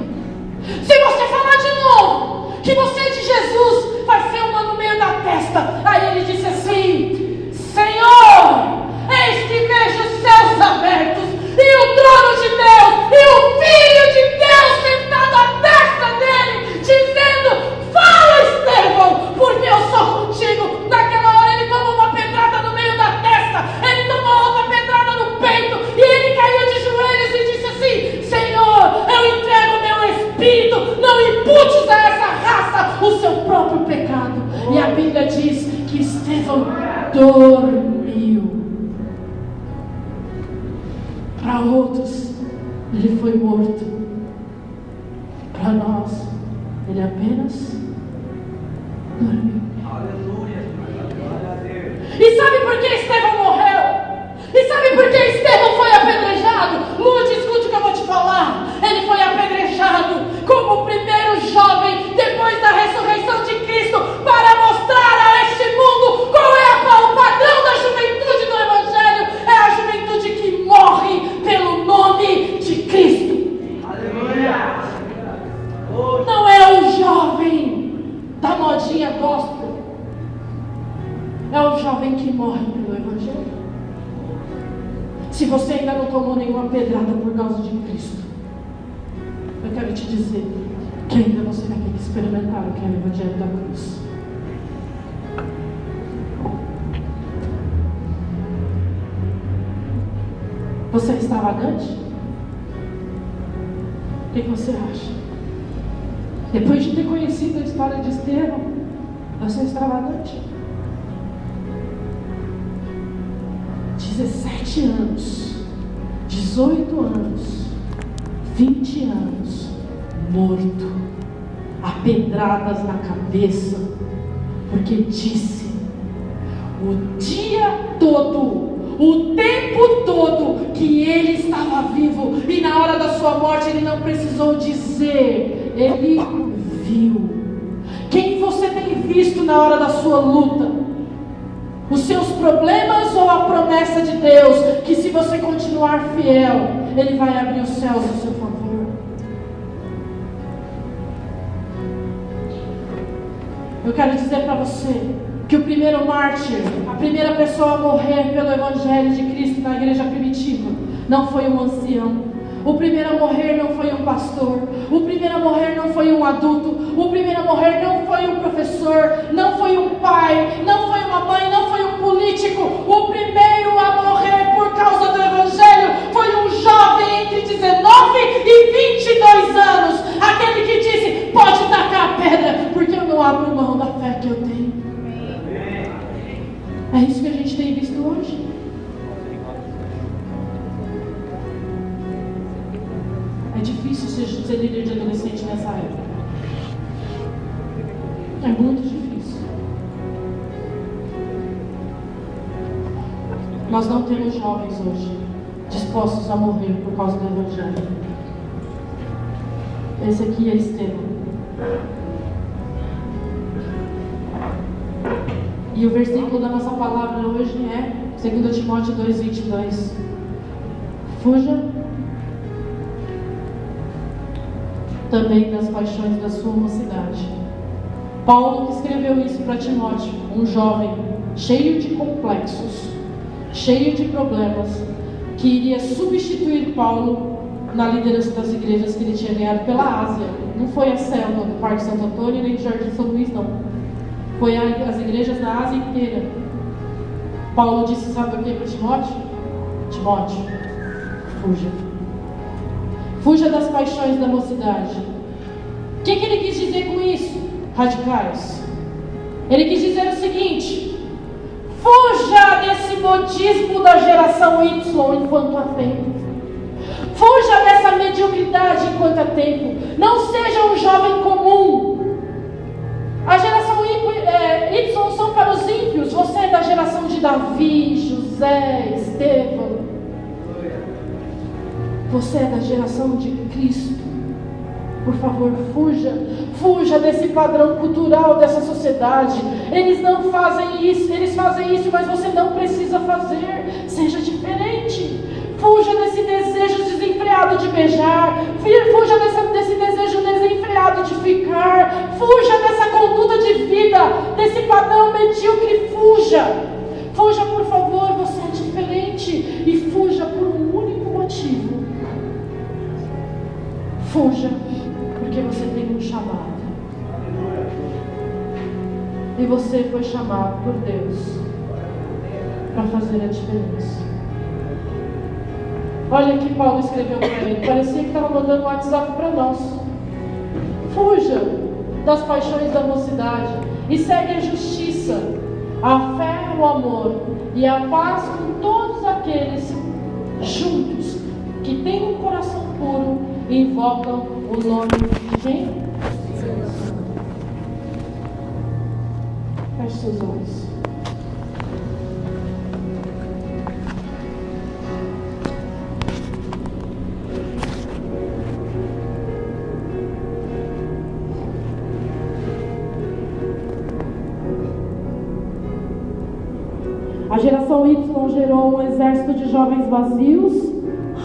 se você falar de novo que você é de Jesus, vai ser uma no meio da testa. Aí ele disse assim: Senhor, eis que vejo os céus abertos e o trono de Deus e o Filho de Deus sentado à destra dele, dizendo: fala, Estevão, porque eu sou contigo. Naquela hora ele tomou uma pedrada no meio da testa, ele tomou outra pedrada no peito, e ele caiu de joelhos e disse assim: Senhor, eu entrego meu espírito, não imputes a essa raça o seu próprio pecado. E a Bíblia diz que Estevão dormiu. Para outros ele foi morto, para nós ele apenas dormiu. E sabe por que Estevão morreu? E sabe por que Estevão foi apedrejado? Mude, escute o que eu vou te falar. Ele foi apedrejado como o primeiro jovem depois da ressurreição de Cristo, para mostrar a este mundo qual é o padrão da juventude do Evangelho. É a juventude que morre pelo nome de Cristo. Aleluia. Não é o jovem da modinha gospel, é o jovem que morre pelo Evangelho. Se você ainda não tomou nenhuma pedrada por causa de Cristo, eu quero te dizer que ainda você vai ter que experimentar o que é o Evangelho da cruz. Você é extravagante? O que você acha? Depois de ter conhecido a história de Estevão, você é extravagante? 17 anos, 18 anos, 20 anos, morto, a pedradas na cabeça, porque disse o dia todo, o tempo todo, que ele estava vivo, e na hora da sua morte ele não precisou dizer, ele viu. Quem você tem visto na hora da sua luta? Os seus problemas ou a promessa de Deus, que se você continuar fiel, Ele vai abrir os céus a seu favor? Eu quero dizer para você que o primeiro mártir, a primeira pessoa a morrer pelo Evangelho de Cristo na igreja primitiva, não foi um ancião. O primeiro a morrer não foi um pastor. O primeiro a morrer não foi um adulto. O primeiro a morrer não foi um professor. Não foi um pai. Não foi uma mãe. Não foi um político. O primeiro a morrer por causa do Evangelho foi um jovem entre 19 e 22 anos. Aquele que disse: pode tacar a pedra, porque eu não abro mão da fé que eu tenho. É isso que a gente tem visto hoje. É difícil ser líder de adolescente nessa época. É muito difícil. Nós não temos jovens hoje dispostos a morrer por causa do Evangelho. Esse aqui é Estevão. E o versículo da nossa palavra hoje é 2 Timóteo 2:22. Fuja também das paixões da sua mocidade. Paulo que escreveu isso para Timóteo, um jovem cheio de complexos, cheio de problemas, que iria substituir Paulo na liderança das igrejas que ele tinha ganhado pela Ásia. Não foi a Selma do Parque Santo Antônio nem de Jardim São Luís, não. Foi as igrejas na Ásia inteira. Paulo disse, sabe o que para Timóteo? Timóteo, fuja. Fuja das paixões da mocidade. O que ele quis dizer com isso, radicais? Ele quis dizer o seguinte: fuja desse modismo da geração Y enquanto há tempo. Fuja dessa mediocridade enquanto há tempo. Não seja um jovem comum. A geração Y são para os ímpios, você é da geração de Davi, José, Estevão. Você é da geração de Cristo. Por favor, fuja desse padrão cultural dessa sociedade. Eles não fazem isso, eles fazem isso, mas você não precisa fazer. Seja diferente. Fuja desse desejo desenfreado de beijar. Fuja desse desejo desenfreado de ficar. Fuja dessa conduta de vida, desse padrão medíocre. Fuja, por favor, você é diferente. E fuja por um único motivo. Fuja porque você tem um chamado. E você foi chamado por Deus para fazer a diferença. Olha que Paulo escreveu para ele. Parecia que estava mandando um WhatsApp para nós. Fuja das paixões da mocidade e segue a justiça, a fé, o amor e a paz com todos aqueles juntos que têm um coração puro e invocam o nome de quem? Feche seus olhos. A geração Y gerou um exército de jovens vazios,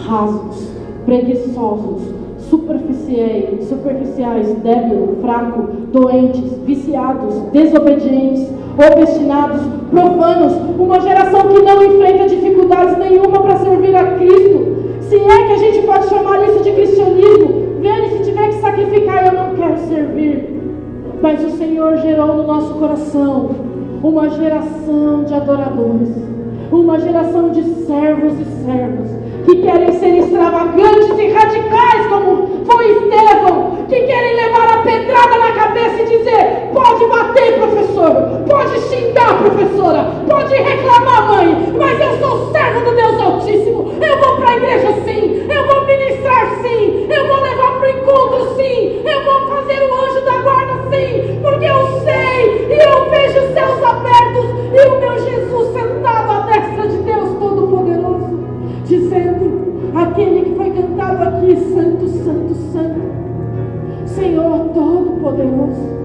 rasos, preguiçosos, superficiais, débil, fraco, doentes, viciados, desobedientes, obstinados, profanos, uma geração que não enfrenta dificuldades nenhuma para servir a Cristo. Se é que a gente pode chamar isso de cristianismo, vendo, se tiver que sacrificar, eu não quero servir. Mas o Senhor gerou no nosso coração uma geração de adoradores, uma geração de servos e servas que querem ser extravagantes e radicais como foi Estevão, que querem levar a pedrada na cabeça e dizer: pode bater, professor, pode xingar, professora, pode reclamar, mãe, mas eu sou servo do Deus Altíssimo, eu vou para a igreja sim, eu vou ministrar sim, eu vou levar para o encontro sim, eu vou fazer o anjo da guarda sim, porque eu sei e eu vejo os céus abertos e o meu Jesus sentado à destra de Deus Todo-Poderoso, dizendo: aquele que foi cantado aqui, santo, santo, santo, Senhor Todo-Poderoso.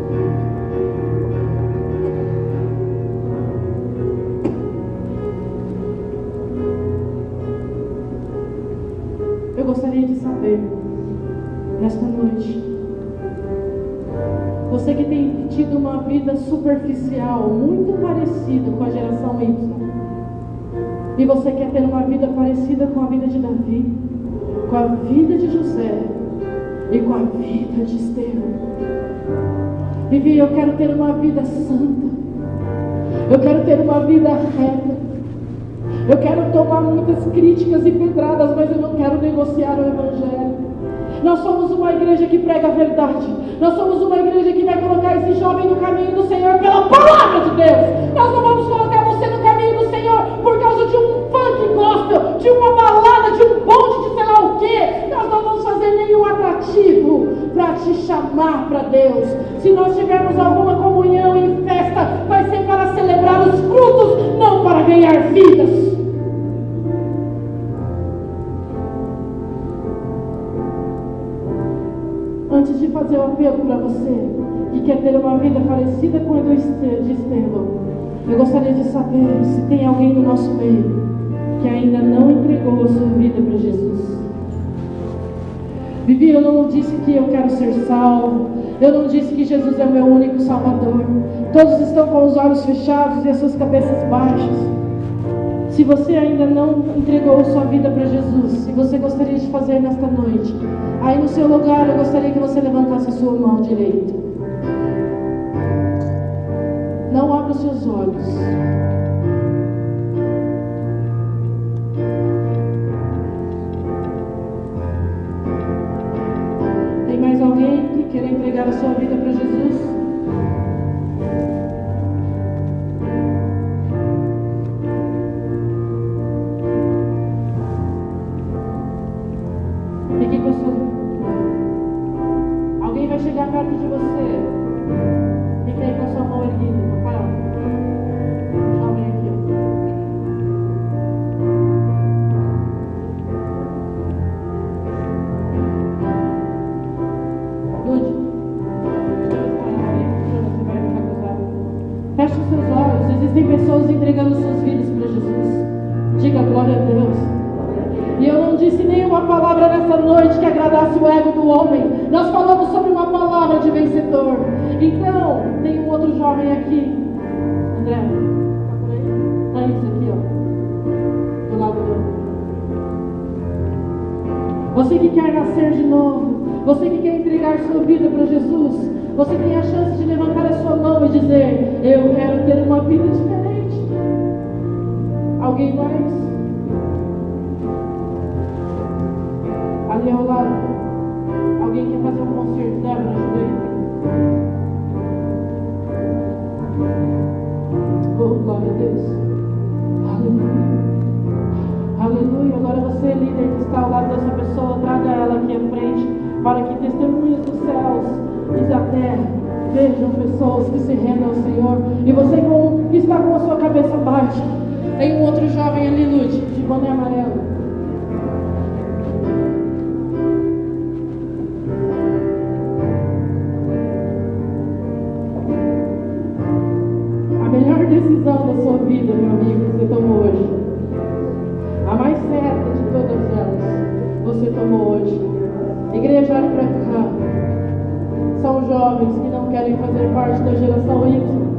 Eu gostaria de saber, nesta noite, você que tem tido uma vida superficial, muito parecida com a geração Y, e você quer ter uma vida parecida com a vida de Davi, com a vida de José e com a vida de Estevão. Vivi, eu quero ter uma vida santa, eu quero ter uma vida reta, eu quero tomar muitas críticas e pedradas, mas eu não quero negociar o Evangelho. Nós somos uma igreja que prega a verdade. Nós somos uma igreja que vai colocar esse jovem no caminho do Senhor pela palavra de Deus. Nós não vamos colocar você no caminho do Senhor por causa de um funk gospel, de uma balada, de um bonde de sei lá o quê. Nós não vamos fazer nenhum atrativo para te chamar para Deus. Se nós tivermos alguma comunhão em festa, vai ser para celebrar os frutos, não para ganhar vidas. Antes de fazer o apelo para você que quer ter uma vida parecida com a de Estevão, eu gostaria de saber se tem alguém no nosso meio que ainda não entregou a sua vida para Jesus. Vivi, eu não disse que eu quero ser salvo, eu não disse que Jesus é o meu único Salvador. Todos estão com os olhos fechados e as suas cabeças baixas. Se você ainda não entregou sua vida para Jesus, se você gostaria de fazer nesta noite, aí no seu lugar eu gostaria que você levantasse a sua mão direita. Não abra os seus olhos. Tem mais alguém que queira entregar a sua vida para Jesus? Alguém vai chegar perto de você. Fica aí com a sua mão erguida, Rafael. pessoas entregando suas vidas para Jesus. Diga glória a Deus. E eu não disse nenhuma palavra nessa noite que agradasse o ego do homem. Nós falamos sobre uma palavra de vencedor. Então, tem um outro jovem aqui. André, tá por aí? Tá isso aqui, ó. Do lado dele. Você que quer nascer de novo, você que quer entregar sua vida para Jesus, você tem a chance de levantar a sua mão e dizer: eu quero ter uma vida diferente. Alguém mais? Ali ao lado, alguém quer fazer um concerto? Débora, ajuda aí. Oh, glória a Deus. Aleluia. Aleluia. Agora você, líder que está ao lado dessa pessoa, traga ela aqui à frente, para que testemunhos dos céus e da terra vejam pessoas que se rendem ao Senhor. E você que está com a sua cabeça baixa, tem um outro jovem ali, Lute, de boné amarelo. A melhor decisão da sua vida, meu amigo, que você tomou hoje, a mais certa de todas elas, você tomou hoje. Igreja, olha para cá. São jovens que não querem fazer parte da geração Y.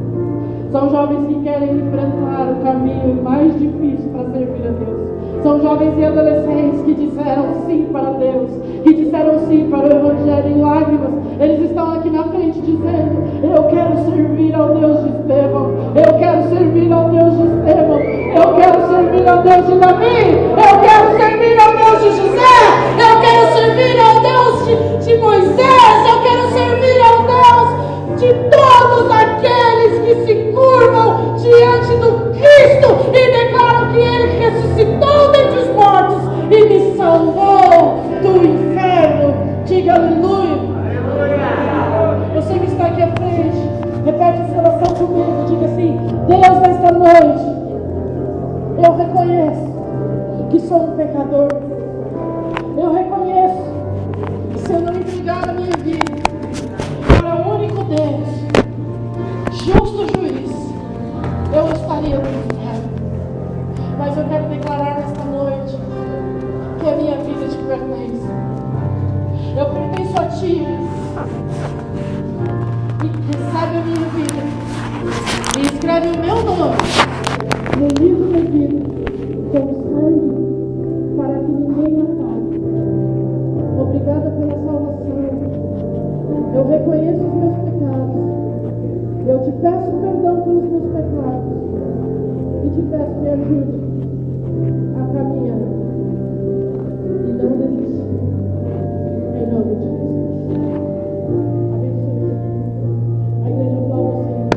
São jovens que querem enfrentar o caminho mais difícil para servir a Deus. São jovens e adolescentes que disseram sim para Deus, que disseram sim para o Evangelho em lágrimas. Eles estão aqui na frente dizendo: eu quero servir ao Deus de Estevão, eu quero servir ao Deus de Estevão, eu quero servir ao Deus de Davi, eu quero servir ao Deus de José, eu quero servir ao Deus de Moisés, eu quero servir ao Deus de todos aqueles que se curvam diante do Cristo e declaram que Ele ressuscitou dentre os mortos e me salvou do inferno. Diga aleluia. Você que está aqui à frente, repete essa oração comigo. Diga assim: Deus, nesta noite, eu reconheço que sou um pecador. Eu reconheço que se eu não entregar a minha vida para o único Deus, justo juiz, eu estaria no inferno. Mas eu quero declarar nesta noite que a minha vida te pertence. Eu pertenço a ti. E recebe a minha vida e escreve o meu nome no livro da vida com sangue, para que ninguém apague. Obrigada pela salvação. Eu reconheço os meus pecados. Eu te peço perdão pelos meus pecados e te peço me ajude a caminhar e não desistir. Em nome de Jesus. Abençoe. A igreja aplauda o Senhor.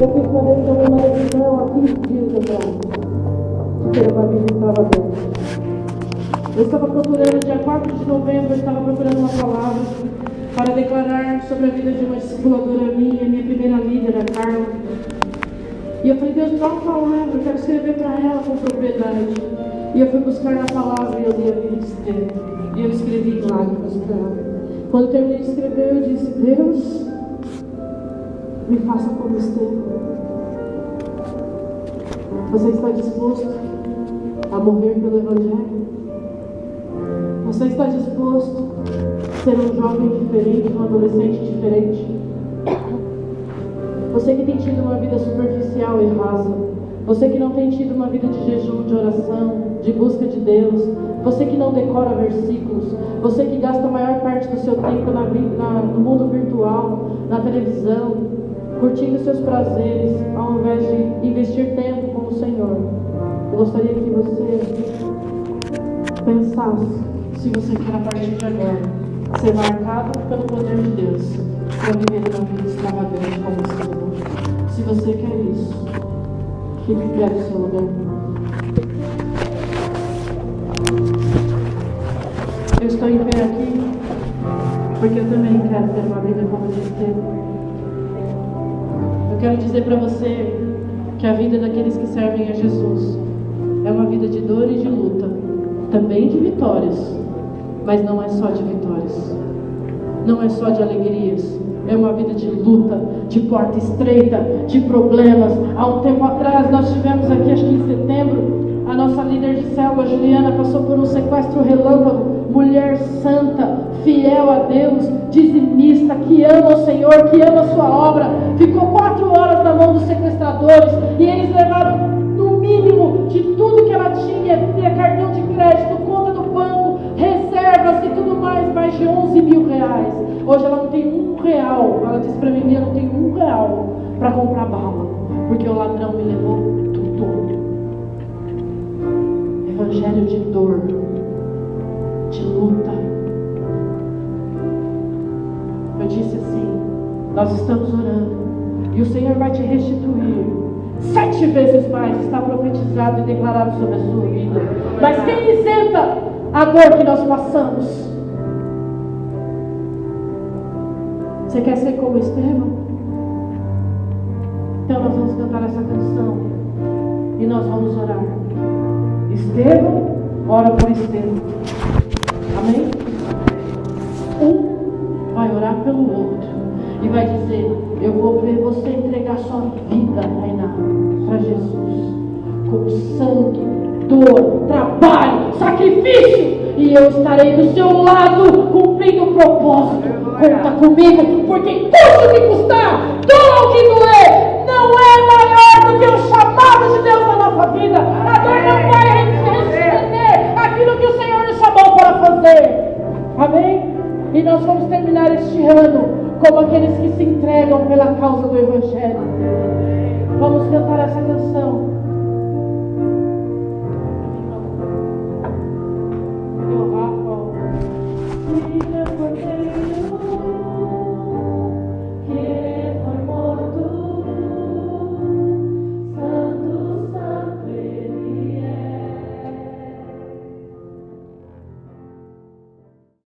Eu fiz uma decisão há 15 dias atrás de ter uma vida extravagante. Eu estava procurando, dia 4 de novembro, eu estava procurando uma palavra para declarar sobre a vida de uma discipuladora minha primeira líder, a Carla. E eu falei: Deus, me dá uma palavra, eu quero escrever para ela com propriedade. E eu fui buscar na palavra e eu li a vida de Estevão. E eu escrevi em lágrimas para ela. Quando eu terminei de escrever, eu disse: Deus, me faça como Estevão. Você está disposto a morrer pelo Evangelho? Você está disposto a ser um jovem diferente, um adolescente diferente? Você que tem tido uma vida superficial e rasa, você que não tem tido uma vida de jejum, de oração, de busca de Deus, você que não decora versículos, você que gasta a maior parte do seu tempo no mundo virtual, na televisão, curtindo seus prazeres, ao invés de investir tempo com o Senhor. Eu gostaria que você pensasse se você quer, a partir de agora, ser marcado pelo poder de Deus para viver uma vida extravagante como o Senhor. Se você quer isso, fique em pé no seu lugar. Eu estou em pé aqui porque eu também quero ter uma vida como de Estevão. Eu quero dizer para você que a vida daqueles que servem a Jesus é uma vida de dor e de luta, também de vitórias, mas não é só de vitórias, não é só de alegrias. É uma vida de luta, de porta estreita, de problemas. Há um tempo atrás nós tivemos aqui, acho que em setembro, a nossa líder de célula, Juliana, passou por um sequestro relâmpago. Mulher santa, fiel a Deus, dizimista, que ama o Senhor, que ama a sua obra. Ficou 4 horas na mão dos sequestradores e eles levaram no mínimo de tudo que ela tinha, cartão de crédito, conta do banco, reservas e tudo mais de 11 mil reais. Hoje ela não tem R$1. Ela disse para mim: eu não tenho R$1 para comprar bala, porque o ladrão me levou tudo. Evangelho de dor, de luta. Eu disse assim: nós estamos orando e o Senhor vai te restituir 7 vezes mais. Está profetizado e declarado sobre a sua vida. Mas quem isenta a dor que nós passamos? Você quer ser como Estevão? Então nós vamos cantar essa canção e nós vamos orar. Estevão, ora por Estevão. Amém? Um vai orar pelo outro e vai dizer: eu vou ver você entregar sua vida, Rainá, para Jesus, com sangue, dor, trabalho, sacrifício, e eu estarei do seu lado cumprindo o propósito. Conta comigo, porque custa o que custar, doa o que doer, não é maior do que o chamado de Deus na nossa vida. A dor não vai repreender aquilo que o Senhor nos chamou para fazer. Amém? E nós vamos terminar este ano como aqueles que se entregam pela causa do Evangelho. Vamos cantar essa canção.